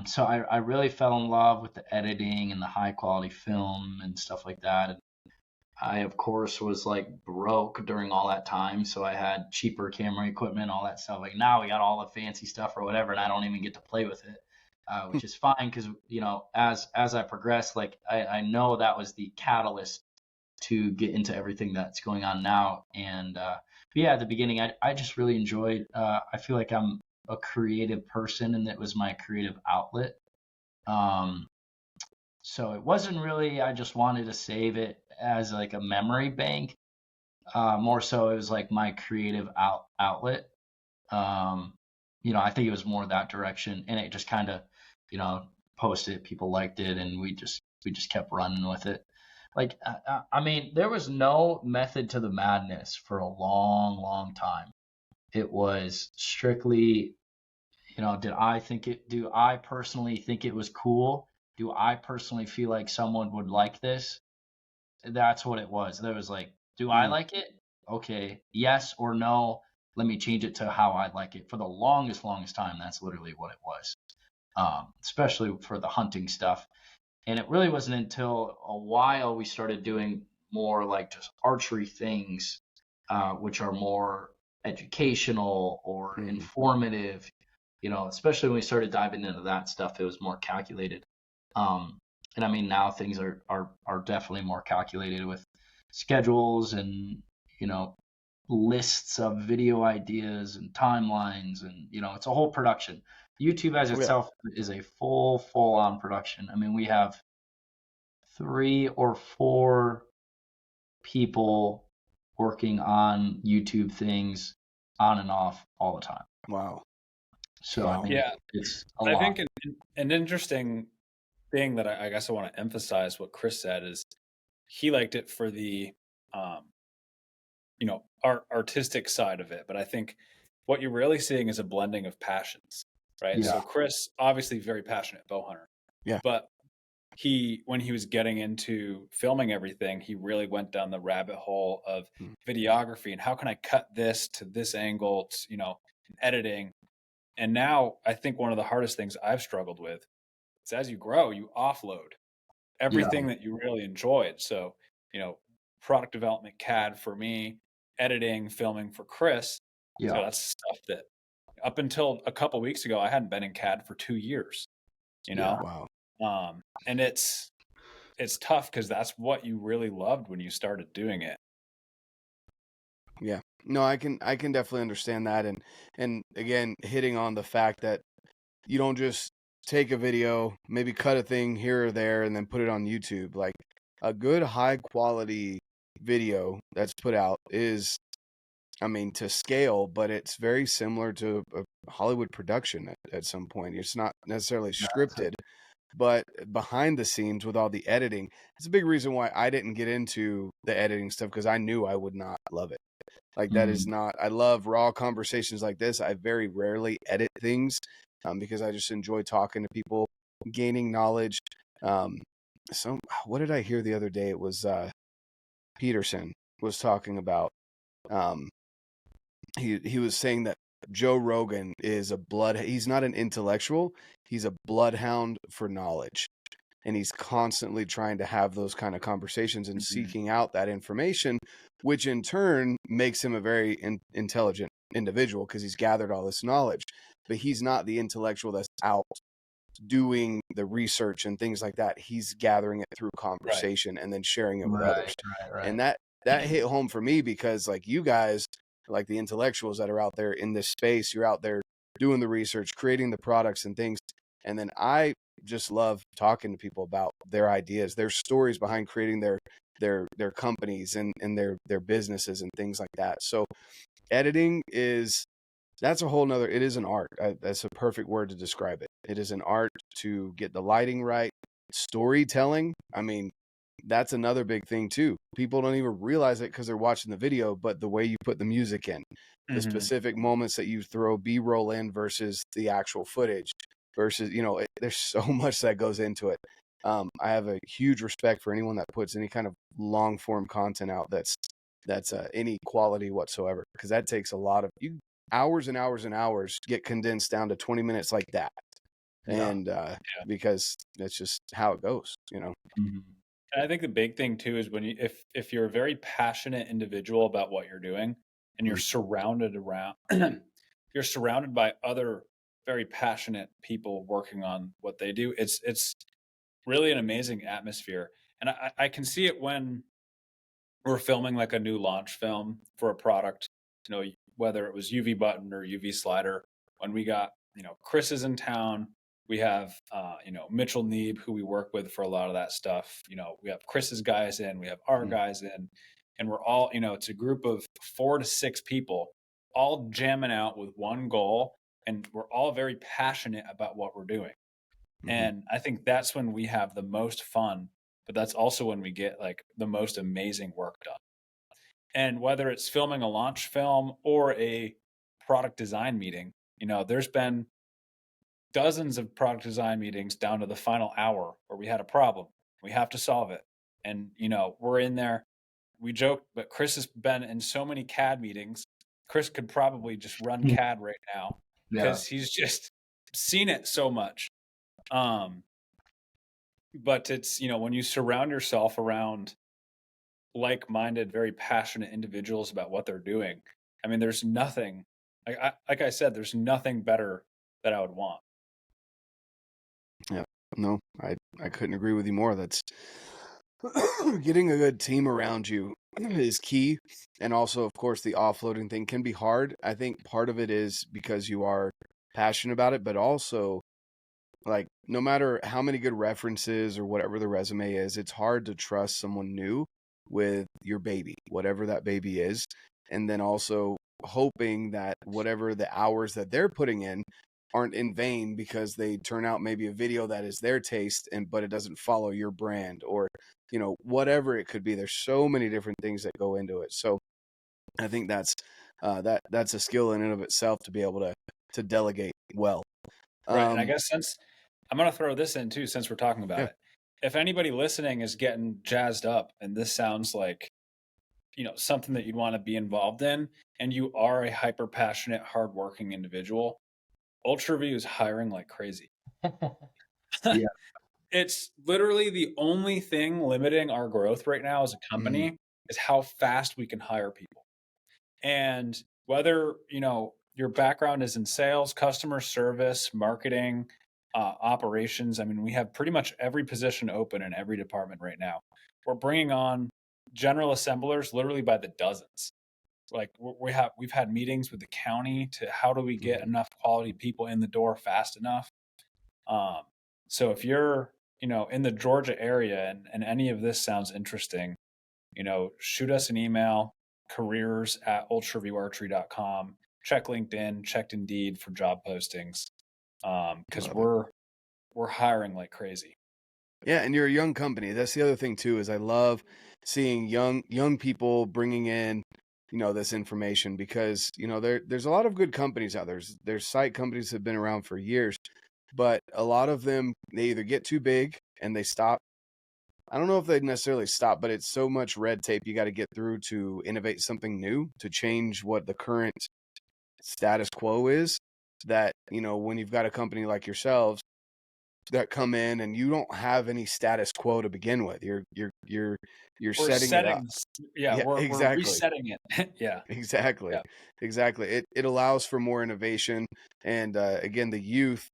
So I really fell in love with the editing and the high quality film and stuff like that. And I, of course, was like broke during all that time. So I had cheaper camera equipment, all that stuff. Like now we got all the fancy stuff or whatever, and I don't even get to play with it, which is fine because, as I progressed, like I know that was the catalyst to get into everything that's going on now. And but yeah, at the beginning, I just really enjoyed, I feel like I'm a creative person and it was my creative outlet. So it wasn't really, I just wanted to save it as like a memory bank. More so it was like my creative outlet. I think it was more that direction, and it just kind of, posted, people liked it, and we just kept running with it. Like, I mean, there was no method to the madness for a long, long time. It was strictly, do I personally think it was cool? Do I personally feel like someone would like this? That's what it was. There was like, do I like it? Okay, yes or no. Let me change it to how I like it. For the longest time, that's literally what it was. Especially for the hunting stuff. And it really wasn't until a while we started doing more like just archery things, which are more educational or informative, especially when we started diving into that stuff, it was more calculated. And I mean, now things are definitely more calculated with schedules and, lists of video ideas and timelines, and, it's a whole production. YouTube as itself is a full on production. I mean, we have 3 or 4 people working on YouTube things on and off all the time. Wow. So I mean, yeah, it's a I lot. think an interesting thing that I guess I want to emphasize what Chris said is he liked it for the artistic side of it, but I think what you're really seeing is a blending of passions, right? Yeah. So Chris, obviously very passionate bow hunter. Yeah. But when he was getting into filming everything, he really went down the rabbit hole of videography and how can I cut this to this angle, editing. And now I think one of the hardest things I've struggled with is as you grow, you offload everything that you really enjoyed. So, product development CAD for me, editing, filming for Chris. Yeah. So that's stuff that up until a couple weeks ago, I hadn't been in CAD for 2 years, Wow. And it's tough because that's what you really loved when you started doing it. Yeah. No, I can definitely understand that. And again, hitting on the fact that you don't just take a video, maybe cut a thing here or there and then put it on YouTube. Like a good high quality video that's put out is, I mean, to scale, but it's very similar to a Hollywood production at some point. It's not necessarily scripted, but behind the scenes with all the editing, it's a big reason why I didn't get into the editing stuff, because I knew I would not love it. Like that is not, I love raw conversations like this. I very rarely edit things because I just enjoy talking to people, gaining knowledge. What did I hear the other day? It was Peterson was talking about, he was saying that Joe Rogan is he's not an intellectual, he's a bloodhound for knowledge. And he's constantly trying to have those kind of conversations and seeking out that information, which in turn makes him a very intelligent individual because he's gathered all this knowledge. But he's not the intellectual that's out doing the research and things like that. He's gathering it through conversation and then sharing it with others. Right. And that hit home for me because like you guys, like the intellectuals that are out there in this space, you're out there doing the research, creating the products and things. And then I just love talking to people about their ideas, their stories behind creating their companies and their businesses and things like that. So editing that's a whole nother, it is an art. That's a perfect word to describe it. It is an art to get the lighting right. Storytelling, I mean, that's another big thing too. People don't even realize it because they're watching the video, but the way you put the music in, the specific moments that you throw B-roll in versus the actual footage versus, there's so much that goes into it. I have a huge respect for anyone that puts any kind of long form content out that's any quality whatsoever, because that takes a lot of hours and hours and hours get condensed down to 20 minutes like that. Yeah. And because that's just how it goes, And I think the big thing too is when if you're a very passionate individual about what you're doing, and you're surrounded by other very passionate people working on what they do, it's really an amazing atmosphere. And I can see it when we're filming like a new launch film for a product, whether it was UV button or UV slider. When we got, Chris is in town, we have, Mitchell Neeb, who we work with for a lot of that stuff. We have Chris's guys in, we have our guys in, and we're all, it's a group of 4 to 6 people all jamming out with one goal. And we're all very passionate about what we're doing. And I think that's when we have the most fun, but that's also when we get like the most amazing work done. And whether it's filming a launch film or a product design meeting, there's been dozens of product design meetings down to the final hour where we had a problem. We have to solve it. And, we're in there. We joke, but Chris has been in so many CAD meetings. Chris could probably just run CAD right now because he's just seen it so much. But it's, when you surround yourself around like-minded, very passionate individuals about what they're doing, I mean, there's nothing, like I said, there's nothing better that I would want. Yeah, no, I couldn't agree with you more. That's getting a good team around you is key. And also, of course, the offloading thing can be hard. I think part of it is because you are passionate about it, but also, like, no matter how many good references or whatever the resume is, it's hard to trust someone new with your baby, whatever that baby is. And then also hoping that whatever the hours that they're putting in aren't in vain because they turn out maybe a video that is their taste but it doesn't follow your brand, or whatever it could be. There's so many different things that go into it. So I think that's a skill in and of itself to be able to delegate well. Right. And I guess since I'm going to throw this in too, since we're talking about it, if anybody listening is getting jazzed up and this sounds like, something that you'd want to be involved in, and you are a hyper passionate, hardworking individual, UltraView is hiring like crazy. Yeah. It's literally the only thing limiting our growth right now as a company is how fast we can hire people. And whether, your background is in sales, customer service, marketing, operations, I mean, we have pretty much every position open in every department right now. We're bringing on general assemblers literally by the dozens. Like we've had meetings with the county to how do we get enough quality people in the door fast enough. So if you're, in the Georgia area and any of this sounds interesting, shoot us an email, careers@ultraviewarchery.com. Check LinkedIn, check Indeed for job postings. Because we're hiring like crazy. Yeah, and you're a young company. That's the other thing too, is I love seeing young people bringing in, this information, because, there's a lot of good companies out there. There's site companies that have been around for years, but a lot of them, they either get too big and they stop. I don't know if they necessarily stop, but it's so much red tape you got to get through to innovate something new, to change what the current status quo is, that, when you've got a company like yourselves that come in and you don't have any status quo to begin with, you're setting it up. We're exactly. resetting it. Yeah, exactly. It allows for more innovation. And again, the youth,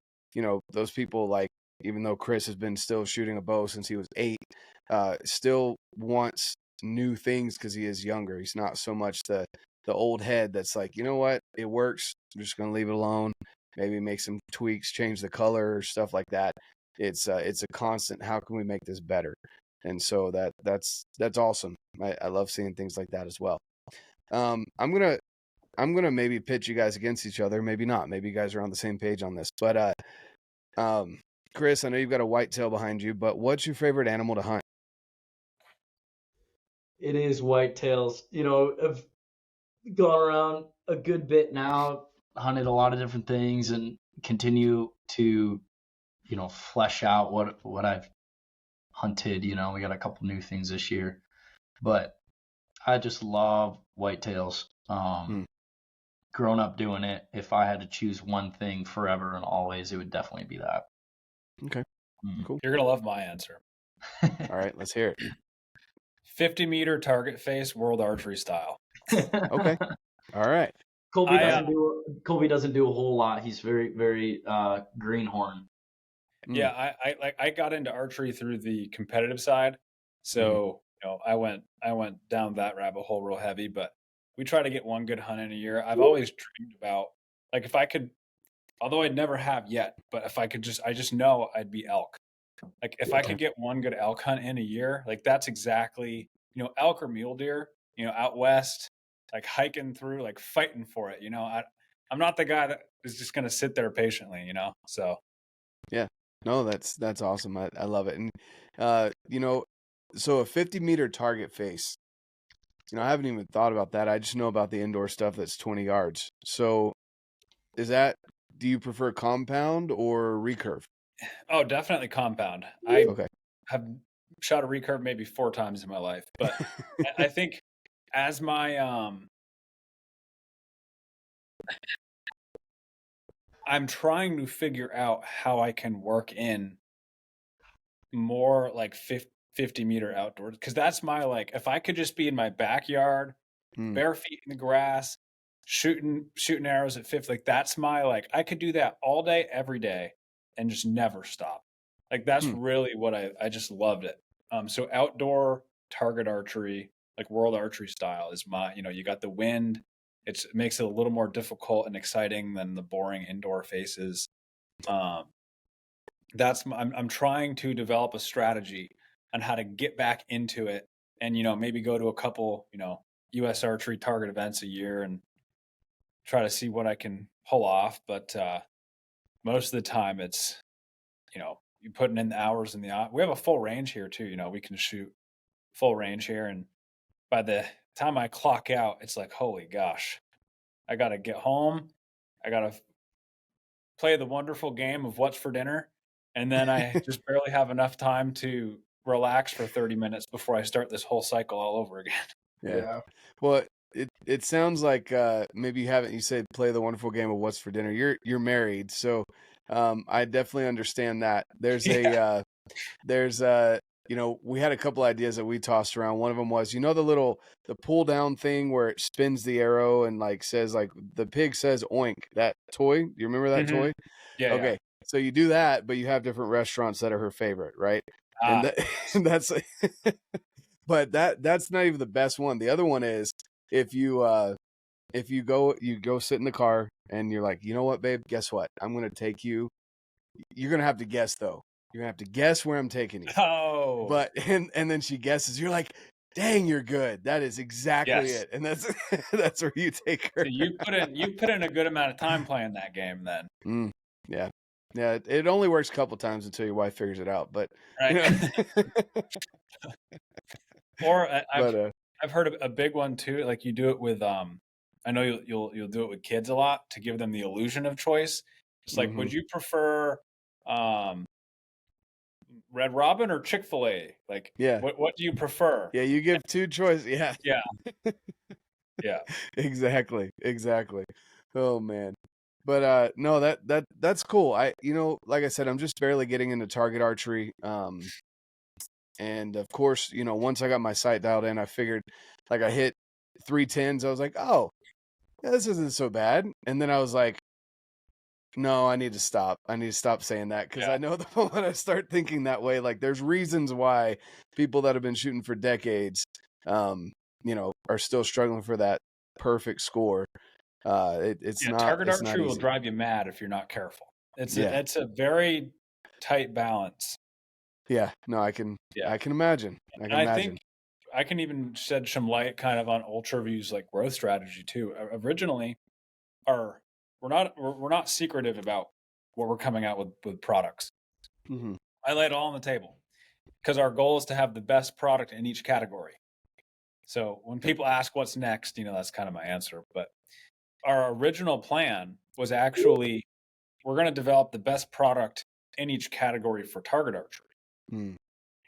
those people, like, even though Chris has been still shooting a bow since he was 8, still wants new things because he is younger. He's not so much the old head that's like, you know what, it works, I'm just gonna leave it alone. maybe make some tweaks, change the color or stuff like that. It's a constant. How can we make this better? And so that's awesome. I love seeing things like that as well. I'm gonna maybe pitch you guys against each other. Maybe not. Maybe you guys are on the same page on this. But Chris, I know you've got a whitetail behind you, but what's your favorite animal to hunt? It is whitetails. You know, I've gone around a good bit now, hunted a lot of different things, and continue to, you know, flesh out what I've hunted. You know, we got a couple new things this year, but I just love whitetails. Grown up doing it. If I had to choose one thing forever and always, it would definitely be that. Okay, cool. You're gonna love my answer. All right, let's hear it. 50-meter target face, world archery style. Okay. All right. Kolby doesn't do a whole lot. He's very, very greenhorn. Yeah, I got into archery through the competitive side. So, you know, I went down that rabbit hole real heavy, but we try to get one good hunt in a year. I've always dreamed about, like, if I could, although I'd never have yet, but if I could I just know I'd be elk. Like, if I could get one good elk hunt in a year, like, that's exactly, you know, elk or mule deer, you know, out west, like hiking through, like fighting for it. You know, I'm not the guy that is just going to sit there patiently, you know? So. Yeah, no, that's awesome. I love it. And, you know, so a 50-meter target face, you know, I haven't even thought about that. I just know about the indoor stuff that's 20 yards. So do you prefer compound or recurve? Oh, definitely compound. Okay. Have shot a recurve maybe 4 times in my life, but I think as my I'm trying to figure out how I can work in more like 50-meter outdoors, because that's my, like, if I could just be in my backyard, bare feet in the grass, shooting arrows at 50, like, that's my, like, I could do that all day, every day, and just never stop. Like, that's really what I just loved it. So outdoor target archery, like world archery style, is my, you know, you got the wind. It makes it a little more difficult and exciting than the boring indoor faces. I'm trying to develop a strategy on how to get back into it, and, you know, maybe go to a couple, you know, U.S. archery target events a year and try to see what I can pull off. But most of the time, it's, you know, you putting in the hours in the. We have a full range here too. You know, we can shoot full range here, and by the time I clock out, it's like, holy gosh, I got to get home. I got to play the wonderful game of what's for dinner. And then I just barely have enough time to relax for 30 minutes before I start this whole cycle all over again. Yeah. Well, it sounds like maybe you said play the wonderful game of what's for dinner. You're married, so I definitely understand that. There's you know, we had a couple ideas that we tossed around. One of them was, you know, the pull down thing where it spins the arrow and, like, says, like, the pig says oink, that toy. Do you remember that toy? Yeah. Okay. Yeah. So you do that, but you have different restaurants that are her favorite, right? And that's but that's not even the best one. The other one is if you go sit in the car and you're like, you know what, babe, guess what? I'm gonna take you. You're gonna have to guess though. You're gonna have to guess where I'm taking you. Oh. But and then she guesses. You're like, dang, you're good. That is exactly it. And that's where you take her. So you put in a good amount of time playing that game then. Yeah. Yeah. It only works a couple times until your wife figures it out. But right. You know. Or I've heard a big one too. Like, you do it with I know you'll do it with kids a lot to give them the illusion of choice. It's like, would you prefer Red Robin or Chick-fil-A? Like, what do you prefer? Yeah, you give 2 choices. Yeah. Yeah. Yeah. Exactly. Oh man. But no, that's cool. You know, like I said, I'm just barely getting into target archery. And of course, you know, once I got my sight dialed in, I figured, like, I hit 310s. I was like, oh, yeah, this isn't so bad. And then I was like, no, I need to stop. I need to stop saying that, because I know the moment I start thinking that way, like, there's reasons why people that have been shooting for decades, you know, are still struggling for that perfect score. It's Yeah, not target it's not archery will easy. drive you mad if you're not careful. Yeah. It's a very tight balance. Yeah. No, I can imagine. I can And I imagine. think I can even shed some light kind of on UltraView's like growth strategy too. Originally, we're not secretive about what we're coming out with products. Mm-hmm. I lay it all on the table because our goal is to have the best product in each category. So when people ask what's next, that's kind of my answer. But our original plan was actually we're going to develop the best product in each category for target archery. Mm.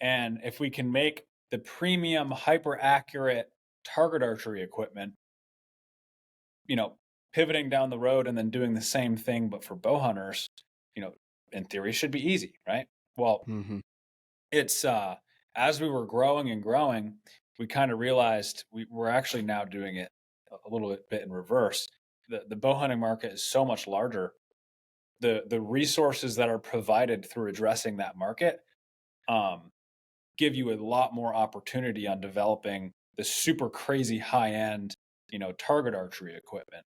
And if we can make the premium, hyper accurate target archery equipment, pivoting down the road and then doing the same thing, but for bow hunters, in theory should be easy, right? Well, Mm-hmm. it's, as we were growing and growing, we kind of realized we're actually now doing it a little bit in reverse. The bow hunting market is so much larger. The resources that are provided through addressing that market, give you a lot more opportunity on developing the super crazy high end, target archery equipment.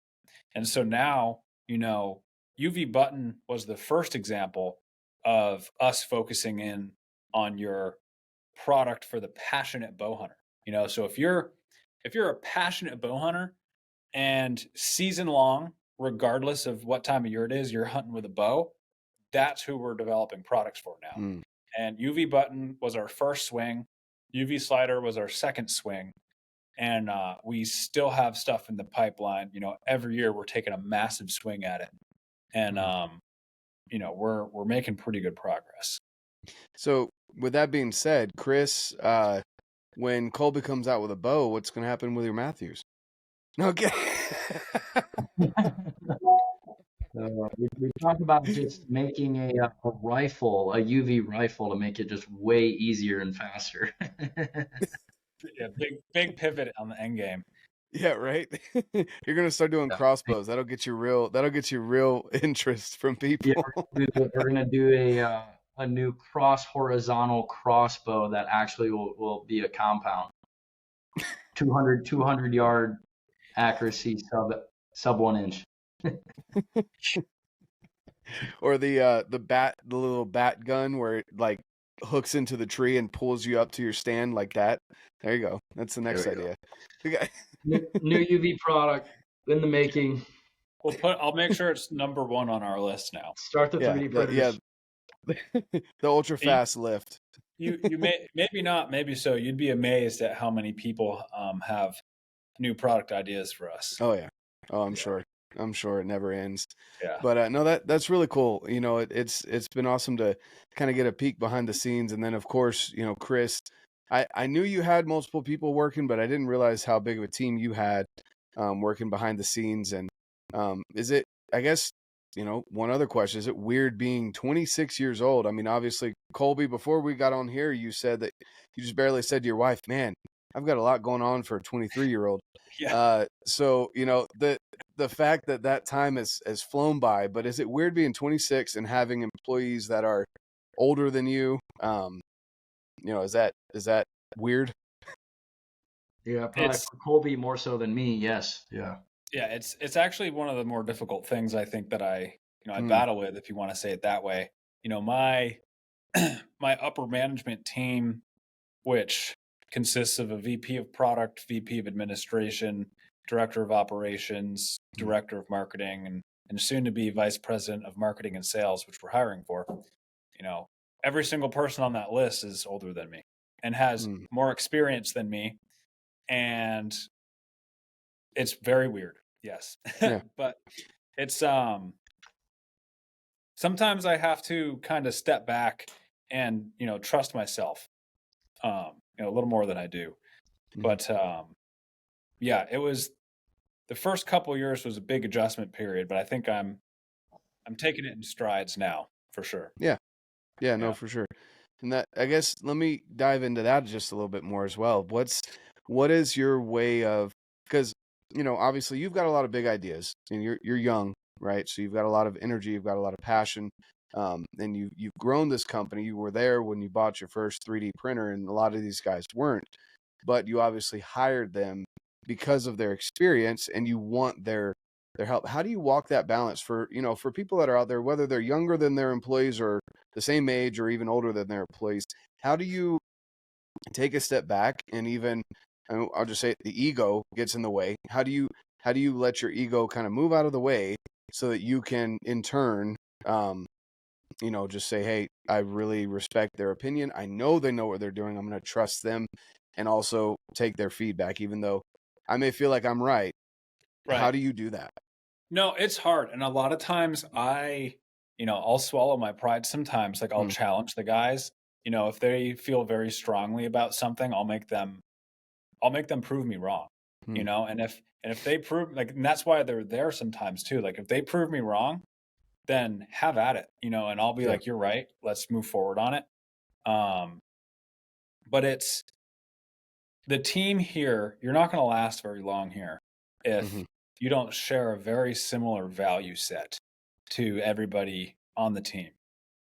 And so now, UV button was the first example of us focusing in on your product for the passionate bow hunter. So if you're a passionate bow hunter and season long, regardless of what time of year it is, you're hunting with a bow, that's who we're developing products for now. Mm. And UV button was our first swing. UV slider was our second swing. And we still have stuff in the pipeline. Every year we're taking a massive swing at it. And, we're making pretty good progress. So with that being said, Chris, when Kolby comes out with a bow, what's going to happen with your Matthews? Okay. We talked about just making a rifle, a UV rifle, to make it just way easier and faster. Yeah, big pivot on the end game. Yeah, right. You're gonna start doing crossbows. That'll get you real interest from people. Yeah, we're gonna do a new horizontal crossbow that actually will be a compound. 200 yard accuracy, sub 1 inch. Or the little bat gun where it like hooks into the tree and pulls you up to your stand like that. There you go. That's the next idea. New UV product in the making. I'll make sure it's number 1 on our list now. Start the 3D printers. The ultra fast lift. You maybe not, maybe so. You'd be amazed at how many people have new product ideas for us. Oh yeah. Oh, I'm sure. I'm sure it never ends. Yeah. But no, that's really cool. It's been awesome to kind of get a peek behind the scenes. And then of course, Chris, I knew you had multiple people working, but I didn't realize how big of a team you had working behind the scenes. And is it, I guess, one other question, is it weird being 26 years old? I mean, obviously, Kolby, before we got on here, you said that you just barely said to your wife, man, I've got a lot going on for a 23-year-old. Yeah. So, the fact that time has flown by, but is it weird being 26 and having employees that are older than you? Is that weird? Yeah, probably for Kolby more so than me. Yes. Yeah. Yeah, it's actually one of the more difficult things I think that I battle with, if you want to say it that way. My my upper management team, which consists of a VP of product, VP of administration, director of operations, director of marketing, and soon to be vice president of marketing and sales, which we're hiring for. Every single person on that list is older than me and has more experience than me. And it's very weird. Yes. Yeah. But it's sometimes I have to kind of step back and, trust myself. A little more than I do. But yeah, it was the first couple of years was a big adjustment period, but I think I'm taking it in strides now, for sure. Yeah. Yeah, no, for sure. And that, I guess, let me dive into that just a little bit more as well. What is your way of, because, obviously you've got a lot of big ideas and you're young, right? So you've got a lot of energy, you've got a lot of passion, and you've grown this company. You were there when you bought your first 3D printer, and a lot of these guys weren't, but you obviously hired them because of their experience and you want their their help. How do you walk that balance for, for people that are out there, whether they're younger than their employees or the same age or even older than their employees? How do you take a step back, and even, I'll just say it, the ego gets in the way? How do you let your ego kind of move out of the way so that you can in turn, just say, hey, I really respect their opinion. I know they know what they're doing. I'm going to trust them, and also take their feedback, even though I may feel like I'm right. How do you do that? No, it's hard. And a lot of times I'll swallow my pride sometimes. Like I'll challenge the guys, if they feel very strongly about something, I'll make them prove me wrong, and if they prove, like, and that's why they're there sometimes too. Like if they prove me wrong, then have at it, and I'll be like, you're right. Let's move forward on it. But it's the team here. You're not going to last very long here if you don't share a very similar value set to everybody on the team.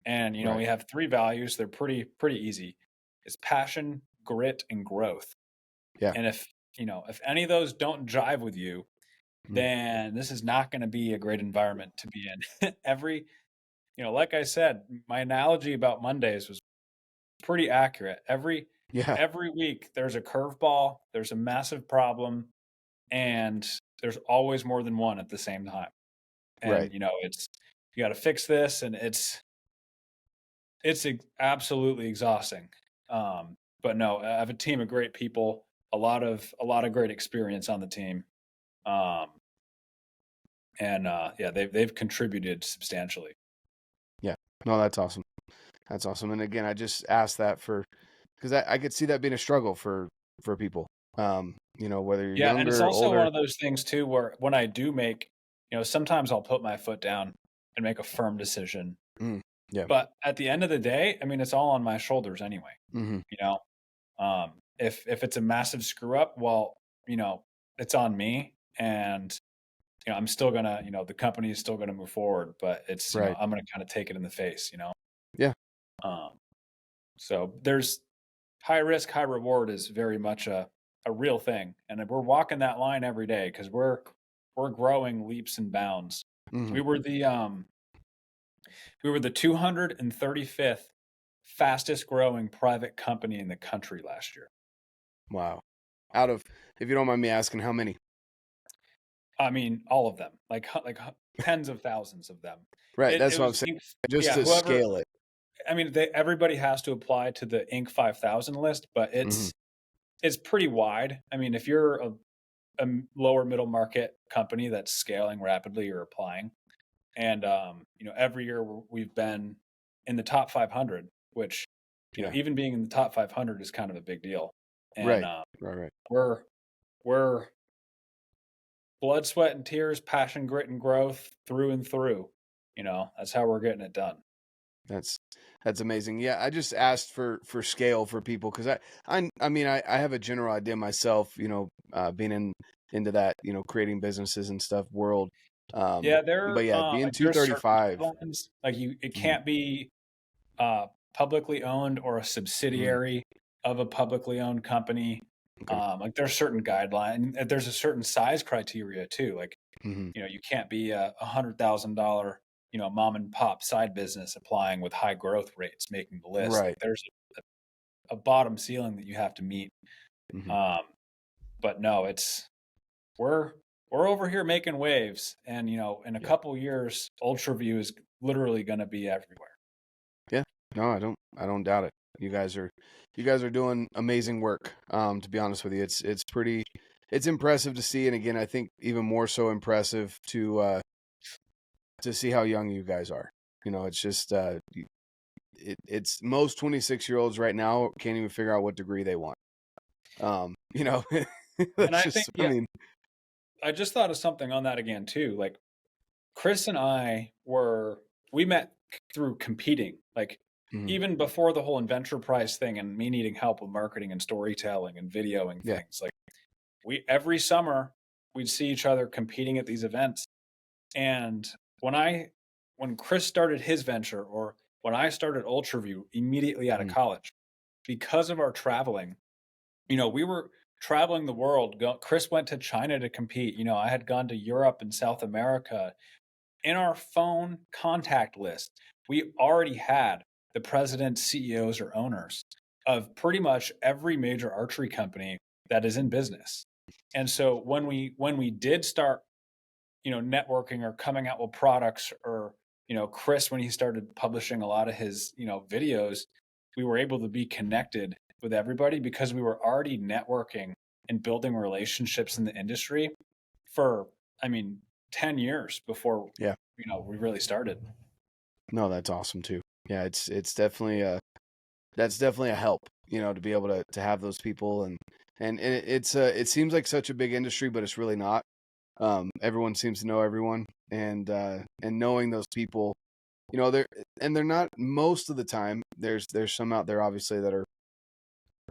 And, we have 3 values. They're pretty easy. It's passion, grit, and growth. Yeah. And if any of those don't jive with you, then this is not going to be a great environment to be in. Like I said, my analogy about Mondays was pretty accurate. Every week there's a curveball, there's a massive problem, and there's always more than one at the same time. And it's, you got to fix this, and it's absolutely exhausting. But no, I have a team of great people, a lot of great experience on the team. They've contributed substantially. Yeah. No, that's awesome. That's awesome. And again, I just asked that because I could see that being a struggle for people. Whether you're younger, and it's also older. one of those things too, where when I do make, sometimes I'll put my foot down and make a firm decision. Yeah. But at the end of the day, I mean, it's all on my shoulders anyway. If it's a massive screw up, well, it's on me, and I'm still gonna, the company is still gonna move forward, but it's, I'm gonna kind of take it in the face, Yeah. So there's high risk, high reward is very much a real thing, and we're walking that line every day because we're growing leaps and bounds. We were the 235th fastest growing private company in the country last year. Wow. Out of, if you don't mind me asking, how many? I mean, all of them, like tens of thousands of them. Right. That's what I'm saying. Just to scale it. I mean, everybody has to apply to the Inc. 5000 list, but it's pretty wide. I mean, if you're a lower middle market company that's scaling rapidly, you're applying. And, every year we've been in the top 500, which, even being in the top 500 is kind of a big deal. And, right. We're blood, sweat, and tears, passion, grit, and growth through and through. That's how we're getting it done. That's amazing. Yeah, I just asked for scale for people because I mean I have a general idea myself. Being into that, creating businesses and stuff world. But yeah, being 235. Like it can't be publicly owned or a subsidiary of a publicly owned company. Okay. Like there's certain guidelines. There's a certain size criteria too. Like you can't be a $100,000 mom and pop side business applying with high growth rates making the list. Right. Like there's a bottom ceiling that you have to meet. But no, we're over here making waves, and in a couple years, UltraView is literally going to be everywhere. Yeah, no, I don't doubt it. You guys are doing amazing work. To be honest with you, it's impressive to see, and again, I think even more so impressive to see how young you guys are. It's just it's most 26-year-olds right now can't even figure out what degree they want. And I just thought of something on that again too. Like Chris and I we met through competing, like even before the whole Inventure Prize thing and me needing help with marketing and storytelling and videoing things. Like every summer we'd see each other competing at these events. And when Chris started his venture, or when I started UltraView immediately out of college, because of our traveling, we were traveling the world. Chris went to China to compete. You know, I had gone to Europe and South America. In our phone contact list, we already had the presidents, CEOs, or owners of pretty much every major archery company that is in business. And so when we did start, you know, networking or coming out with products, or, you know, Chris, when he started publishing a lot of his, you know, videos, we were able to be connected with everybody because we were already networking and building relationships in the industry for, I mean, 10 years before, Yeah. you know, we really started. No, that's awesome too. Yeah, it's definitely that's definitely a help, you know, to be able to have those people, and it seems like such a big industry, but it's really not. Everyone seems to know everyone, and knowing those people, you know, they're not, most of the time. There's some out there obviously that are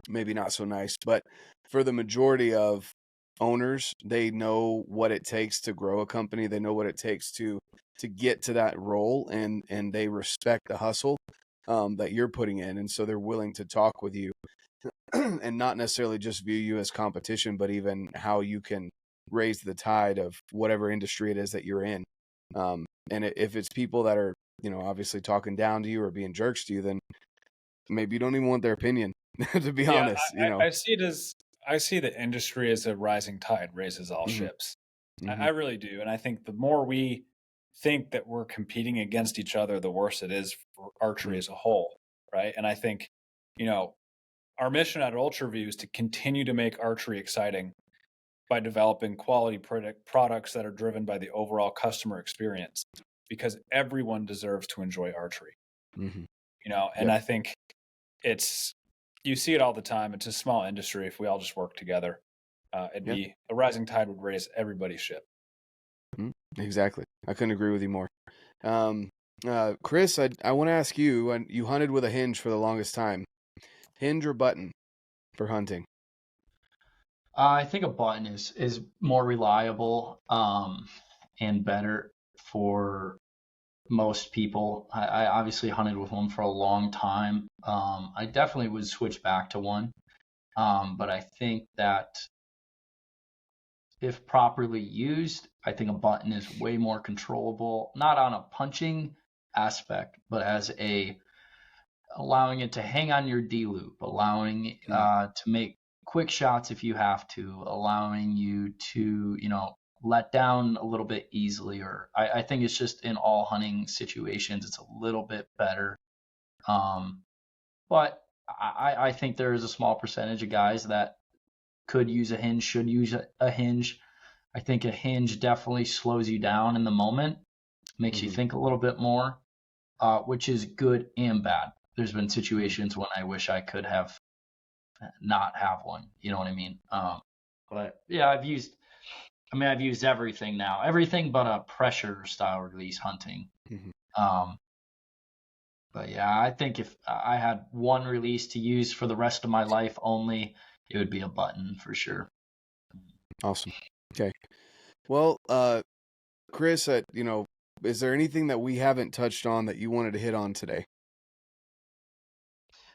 maybe not so nice, but for the majority of owners, they know what it takes to grow a company. They know what it takes to get to that role, and they respect the hustle that you're putting in, and so they're willing to talk with you and not necessarily just view you as competition, but even how you can raise the tide of whatever industry it is that you're in. And if it's people that are, you know, obviously talking down to you or being jerks to you, then maybe you don't even want their opinion, to be Yeah, honest, you know. I see it as, I see the industry as a rising tide raises all Mm-hmm. ships. Mm-hmm. I really do. And I think the more we think that we're competing against each other, the worse it is for archery as a whole. Right. And I think, you know, our mission at UltraView is to continue to make archery exciting by developing quality products that are driven by the overall customer experience, because everyone deserves to enjoy archery. Mm-hmm. You know, and Yep. I think it's, you see it all the time. It's a small industry. If we all just work together, it'd Yep. be, a rising tide would raise everybody's ship. Exactly. I couldn't agree with you more. Chris, I want to ask you, and you hunted with a hinge for the longest time. Hinge or button for hunting? I think a button is more reliable and better for most people. I obviously hunted with one for a long time. I definitely would switch back to one, but I think that if properly used, I think a button is way more controllable, not on a punching aspect, but as a allowing it to hang on your D loop, allowing to make quick shots if you have to, allowing you to, you know, let down a little bit easily. Or I think it's just in all hunting situations, it's a little bit better. But I think there is a small percentage of guys that could use a hinge, should use a hinge. I think a hinge definitely slows you down in the moment, makes you think a little bit more, which is good and bad. There's been situations when I wish I could have not have one. You know what I mean? But yeah, I've used everything now, everything but a pressure style release hunting. But yeah, I think if I had one release to use for the rest of my life only, it would be a button for sure. Awesome. Okay. Well, Chris, you know, is there anything that we haven't touched on that you wanted to hit on today?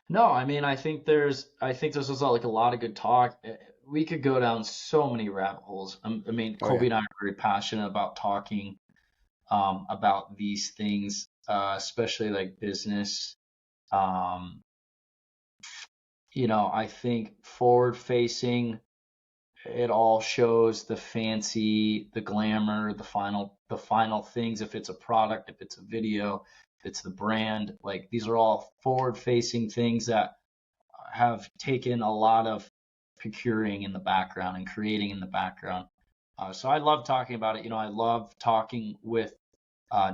No, I mean, I think this was like a lot of good talk. We could go down so many rabbit holes. I mean, Oh, Kolby yeah. and I are very passionate about talking about these things, especially like business. Um, you know, I think forward facing, it all shows the fancy, the glamour, the final things. If it's a product, if it's a video, if it's the brand, like these are all forward facing things that have taken a lot of procuring in the background and creating in the background. So I love talking about it. You know, I love talking with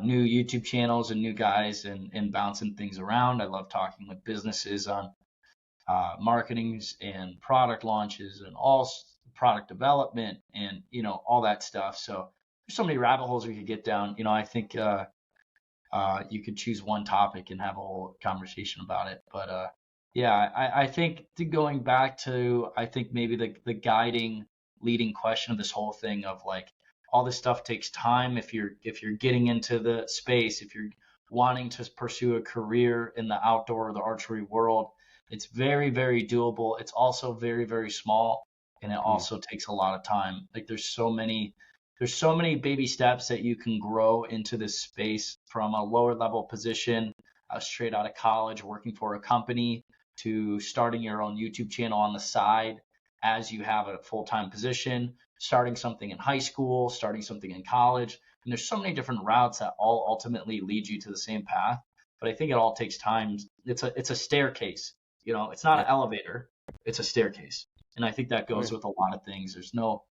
new YouTube channels and new guys and bouncing things around. I love talking with businesses on marketings and product launches and all product development and, you know, all that stuff. So there's so many rabbit holes we could get down. You know, I think you could choose one topic and have a whole conversation about it. But yeah, I think going back to, I think maybe the guiding leading question of this whole thing of like all this stuff takes time. If you're getting into the space, if you're wanting to pursue a career in the outdoor or the archery world, it's very, very doable. It's also very, very small. and it also takes a lot of time. Like there's so many baby steps that you can grow into this space, from a lower level position, straight out of college, working for a company, to starting your own YouTube channel on the side as you have a full-time position, starting something in high school, starting something in college. And there's so many different routes that all ultimately lead you to the same path. But I think it all takes time. It's a staircase. You know, it's not an elevator, it's a staircase. And I think that goes with a lot of things. There's no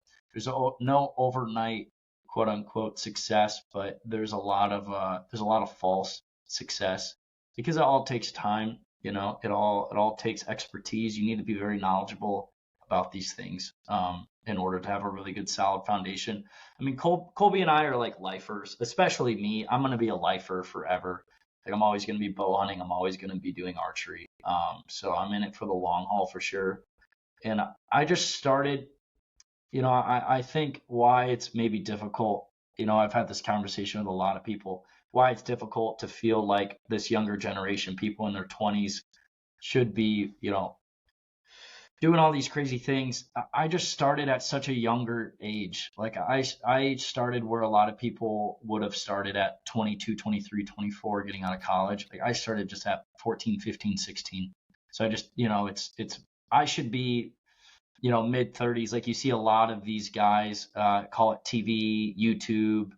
overnight quote unquote success, but there's a lot of false success, because it all takes time. You know, it all takes expertise. You need to be very knowledgeable about these things in order to have a really good solid foundation. I mean, Kolby and I are like lifers, especially me. I'm going to be a lifer forever. Like I'm always going to be bow hunting. I'm always going to be doing archery. So I'm in it for the long haul for sure. And I just started, you know, I think why it's maybe difficult, you know, I've had this conversation with a lot of people, why it's difficult to feel like this younger generation, people in their 20s, should be, you know, doing all these crazy things. I just started at such a younger age. Like I started where a lot of people would have started at 22, 23, 24, getting out of college. Like I started just at 14, 15, 16. So I just, you know, I should be, you know, mid 30s. Like you see a lot of these guys, call it TV, YouTube,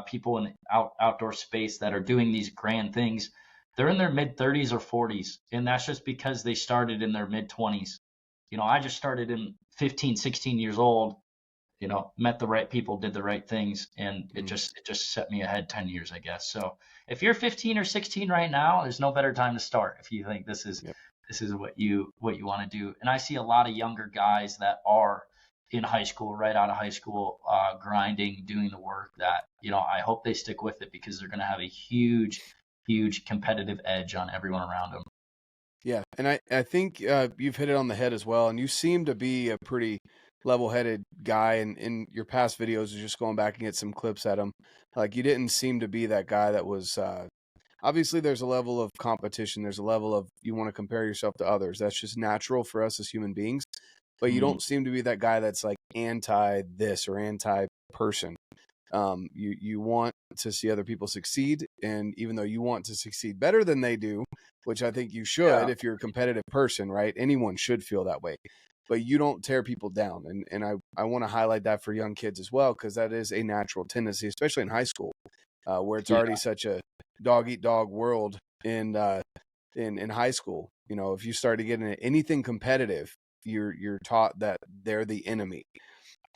people in the outdoor space that are doing these grand things. They're in their mid 30s or 40s. And that's just because they started in their mid 20s. You know, I just started in 15, 16 years old, you know, met the right people, did the right things, and it just set me ahead 10 years, I guess. So if you're 15 or 16 right now, there's no better time to start if you think this is what you want to do. And I see a lot of younger guys that are in high school, right out of high school, grinding, doing the work that, you know, I hope they stick with it, because they're going to have a huge competitive edge on everyone around them. Yeah, and I think you've hit it on the head as well, and you seem to be a pretty level-headed guy, and in your past videos, just going back and get some clips at him, like you didn't seem to be that guy that was, obviously there's a level of competition, there's a level of you want to compare yourself to others, that's just natural for us as human beings, but you don't seem to be that guy that's like anti this or anti person. You want to see other people succeed, and even though you want to succeed better than they do, which I think you should, if you're a competitive person, right? Anyone should feel that way, but you don't tear people down. And I want to highlight that for young kids as well, because that is a natural tendency, especially in high school, where it's already such a dog eat dog world in high school. You know, if you start to get into anything competitive, you're taught that they're the enemy.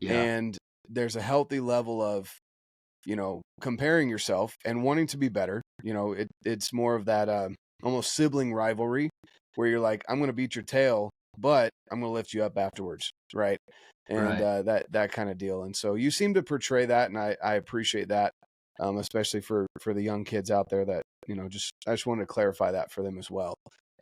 And there's a healthy level of, you know, comparing yourself and wanting to be better. You know, it's more of that almost sibling rivalry where you're like, I'm going to beat your tail, but I'm going to lift you up afterwards, right? And that kind of deal. And so you seem to portray that, and I appreciate that, especially for the young kids out there that, you know, I just wanted to clarify that for them as well.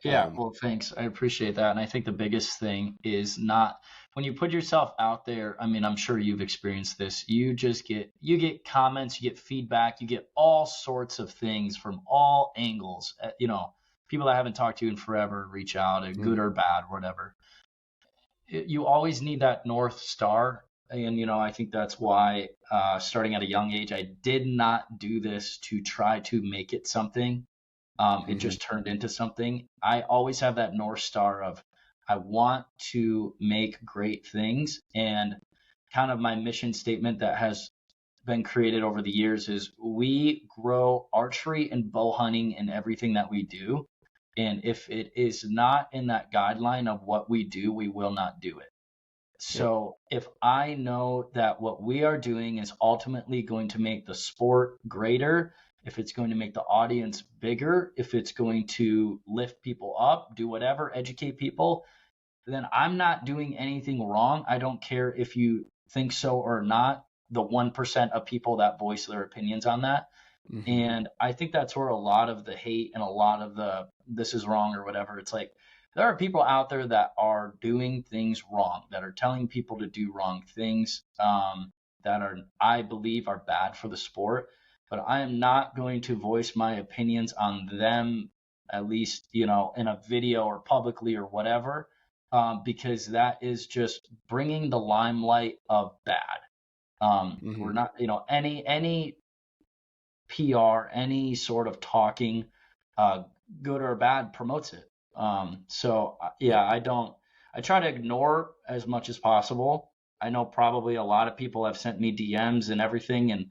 Yeah, well, thanks. I appreciate that. And I think the biggest thing is not when you put yourself out there. I mean, I'm sure you've experienced this. You get comments, you get feedback, you get all sorts of things from all angles. You know, people that haven't talked to you in forever reach out, good or bad, whatever. You always need that North Star. And, you know, I think that's why starting at a young age, I did not do this to try to make it something. It just turned into something. I always have that North Star of I want to make great things, and kind of my mission statement that has been created over the years is we grow archery and bow hunting in everything that we do. And if it is not in that guideline of what we do, we will not do it. So if I know that what we are doing is ultimately going to make the sport greater, if it's going to make the audience bigger, if it's going to lift people up, do whatever, educate people, then I'm not doing anything wrong. I don't care if you think so or not, the 1% of people that voice their opinions on that. And I think that's where a lot of the hate and a lot of the this is wrong or whatever, it's like there are people out there that are doing things wrong, that are telling people to do wrong things, that are, I believe, are bad for the sport. But I am not going to voice my opinions on them, at least, you know, in a video or publicly or whatever, because that is just bringing the limelight of bad. We're not, any PR, any sort of talking, good or bad, promotes it. I try to ignore as much as possible. I know probably a lot of people have sent me DMs and everything, and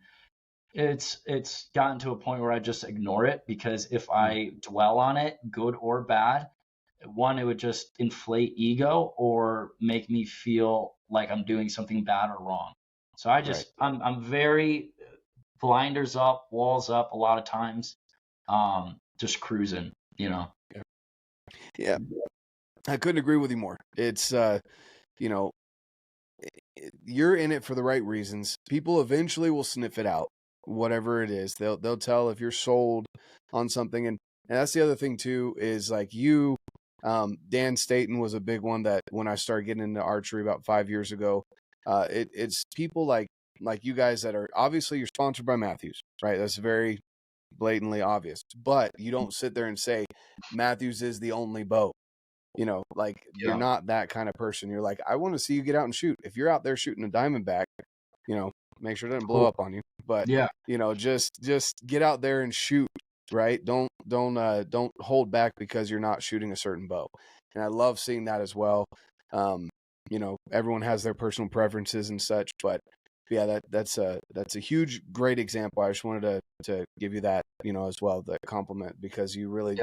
it's gotten to a point where I just ignore it, because if I dwell on it, good or bad, one, it would just inflate ego or make me feel like I'm doing something bad or wrong. So I'm very blinders up, walls up a lot of times, just cruising, Yeah. I couldn't agree with you more. It's, you're in it for the right reasons. People eventually will sniff it out, whatever it is. They'll tell if you're sold on something. And that's the other thing too, is like Dan Staten was a big one that when I started getting into archery about 5 years ago, it's people like you guys that are, obviously you're sponsored by Matthews, right? That's very blatantly obvious, but you don't sit there and say Matthews is the only bow. You're not that kind of person. You're like, I want to see you get out and shoot. If you're out there shooting a Diamondback, make sure it doesn't blow up on you. But just get out there and shoot, right? Don't hold back because you're not shooting a certain bow. And I love seeing that as well. Everyone has their personal preferences and such, but yeah, that's a huge, great example. I just wanted to give you that, as well, the compliment, because you really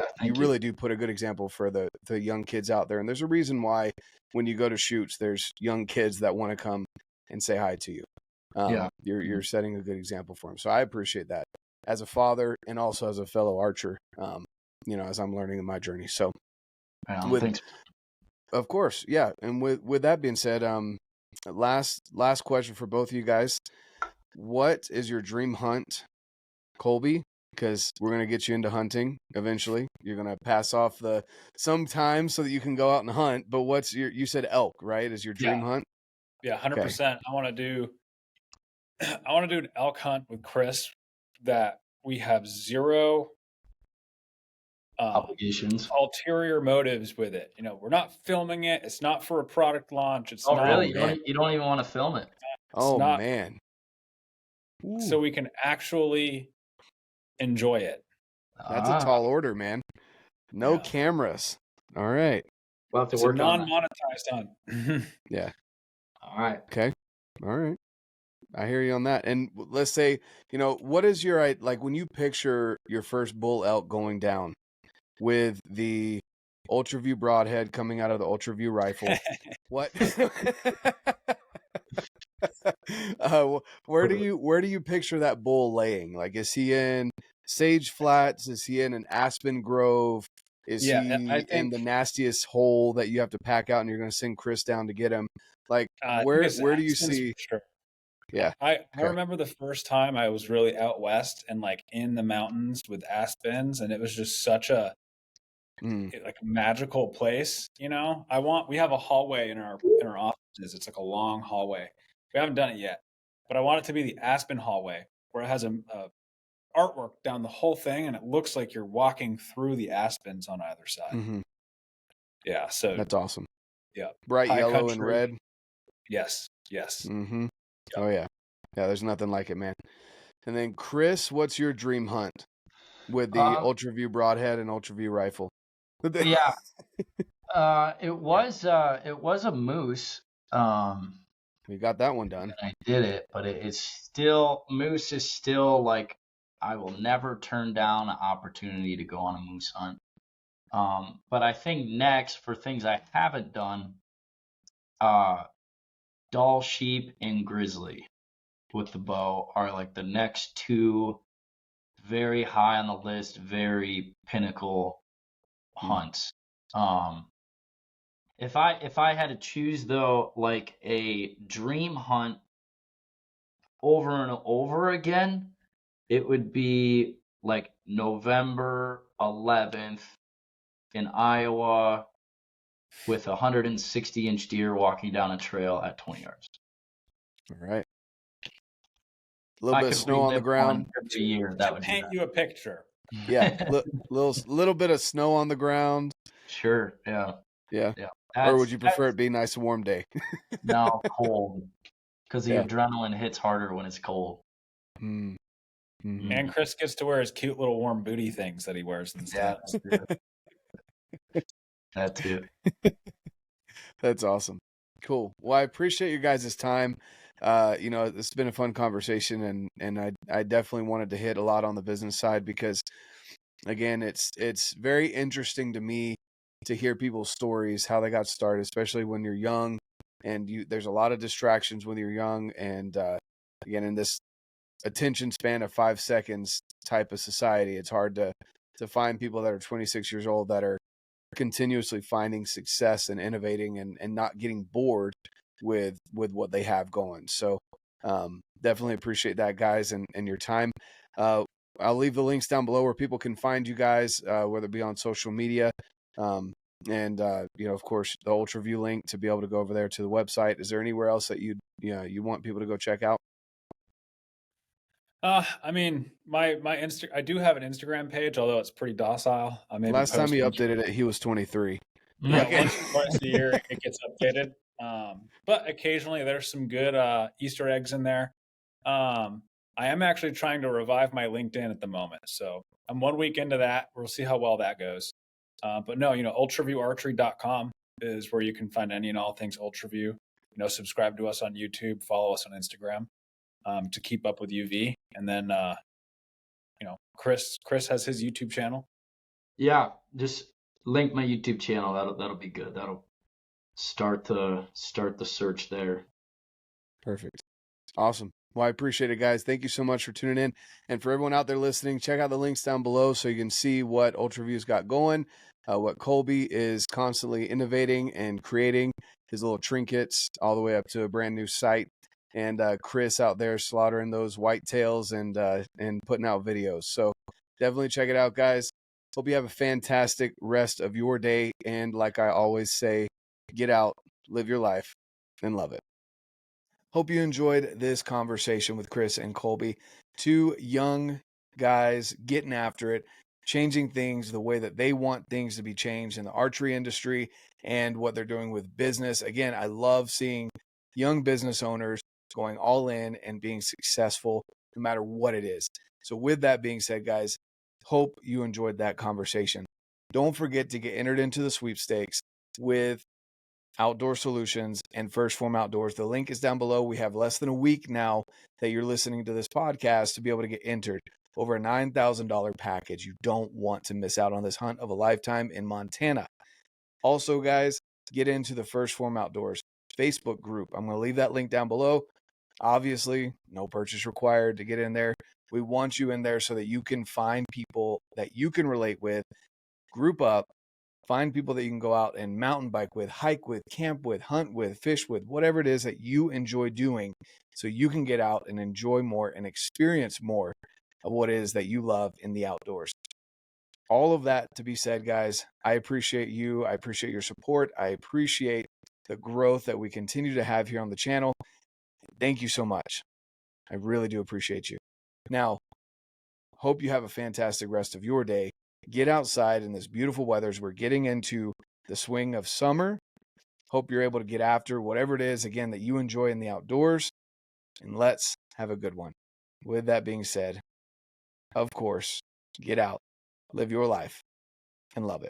do put a good example for the young kids out there. And there's a reason why when you go to shoots, there's young kids that want to come and say hi to you. You're setting a good example for them. So I appreciate that as a father and also as a fellow archer, as I'm learning in my journey. So thanks. Of course. Yeah. And with that being said, last question for both of you guys. What is your dream hunt, Kolby? Because we're going to get you into hunting eventually. You're going to pass off some time so that you can go out and hunt. But you said elk, right? Is your dream hunt? Yeah, 100%. I want to do an elk hunt with Chris that we have zero obligations, ulterior motives with it. We're not filming it. It's not for a product launch. It's not really? You don't even want to film it? Man. So we can actually enjoy it. That's a tall order, man. No cameras. All right. We'll have to it's work a non-monetized hunt. Yeah. All right. Okay. All right. I hear you on that. And let's say, what is your, like when you picture your first bull elk going down with the UltraView broadhead coming out of the UltraView rifle, what? Where do you picture that bull laying? Like, is he in sage flats? Is he in an aspen grove? Is he in the nastiest hole that you have to pack out and you're going to send Chris down to get him? Like, where do you see? Sure. Yeah. I remember the first time I was really out west and like in the mountains with aspens, and it was just such a like a magical place. We have a hallway in our offices. It's like a long hallway. We haven't done it yet, but I want it to be the aspen hallway where it has a artwork down the whole thing, and it looks like you're walking through the aspens on either side. Mm-hmm. Yeah, so that's awesome. Yeah, bright yellow and red. Yes. Mm-hmm. Yep. Oh yeah, there's nothing like it, man. And then Chris, what's your dream hunt with the UltraView broadhead and UltraView rifle? Yeah, it was a moose. We got that one done. I did it, but it's still, moose is still like, I will never turn down an opportunity to go on a moose hunt. But I think next, for things I haven't done, Doll, sheep, and grizzly with the bow are like the next two very high on the list, very pinnacle hunts. If I had to choose though, like a dream hunt over and over again, it would be like November 11th in Iowa with a 160-inch deer walking down a trail at 20 yards. All right. A little bit of snow on the ground. Every year, that would paint you a picture. Yeah, little bit of snow on the ground. Sure. Yeah. Or would That's you prefer it be a nice warm day? no cold because the Yeah. adrenaline hits harder when it's cold. Mm. Mhm. And Chris gets to wear his cute little warm booty things that he wears instead. That too. That's awesome. Cool. Well, I appreciate you guys' time. You know, this has been a fun conversation, and I definitely wanted to hit a lot on the business side because, again, it's very interesting to me to hear people's stories, how they got started, especially when you're young, and there's a lot of distractions when you're young, and again, in this attention span of 5 seconds type of society, it's hard to find people that are 26 years old that are continuously finding success and innovating and not getting bored with what they have going. So definitely appreciate that, guys, and your time. I'll leave the links down below where people can find you guys, whether it be on social media. And you know, of course, the UltraView link to be able to go over there to the website. Is there anywhere else that you want people to go check out? I mean, my I do have an Instagram page, although it's pretty docile. I maybe Last time post he once, updated it, he was 23. yeah, Okay. once or twice a year it gets updated. But occasionally there's some good Easter eggs in there. I am actually trying to revive my LinkedIn at the moment, so I'm 1 week into that. We'll see how well that goes. But no, ultraviewarchery.com is where you can find any and all things UltraView. You know, subscribe to us on YouTube, follow us on Instagram to keep up with UV, and then Chris has his YouTube channel. Yeah, just link my YouTube channel. That'll be good. That'll start the search there. Perfect. Awesome. Well, I appreciate it, guys. Thank you so much for tuning in. And for everyone out there listening, check out the links down below so you can see what UltraView's got going, what Kolby is constantly innovating and creating, his little trinkets all the way up to a brand new site. And Chris out there slaughtering those whitetails and putting out videos. So definitely check it out, guys. Hope you have a fantastic rest of your day. And like I always say, get out, live your life, and love it. Hope you enjoyed this conversation with Chris and Kolby, two young guys getting after it, changing things the way that they want things to be changed in the archery industry and what they're doing with business. Again, I love seeing young business owners going all in and being successful no matter what it is. So with that being said, guys, hope you enjoyed that conversation. Don't forget to get entered into the sweepstakes with Outdoor Solutions and First Phorm Outdoors. The link is down below. We have less than a week now that you're listening to this podcast to be able to get entered. Over a $9,000 package. You don't want to miss out on this hunt of a lifetime in Montana. Also, guys, get into the First Phorm Outdoors Facebook group. I'm going to leave that link down below. Obviously, no purchase required to get in there. We want you in there so that you can find people that you can relate with, group up, find people that you can go out and mountain bike with, hike with, camp with, hunt with, fish with, whatever it is that you enjoy doing so you can get out and enjoy more and experience more of what it is that you love in the outdoors. All of that to be said, guys, I appreciate you. I appreciate your support. I appreciate the growth that we continue to have here on the channel. Thank you so much. I really do appreciate you. Now, hope you have a fantastic rest of your day. Get outside in this beautiful weather as we're getting into the swing of summer. Hope you're able to get after whatever it is, again, that you enjoy in the outdoors. And let's have a good one. With that being said, of course, get out, live your life, and love it.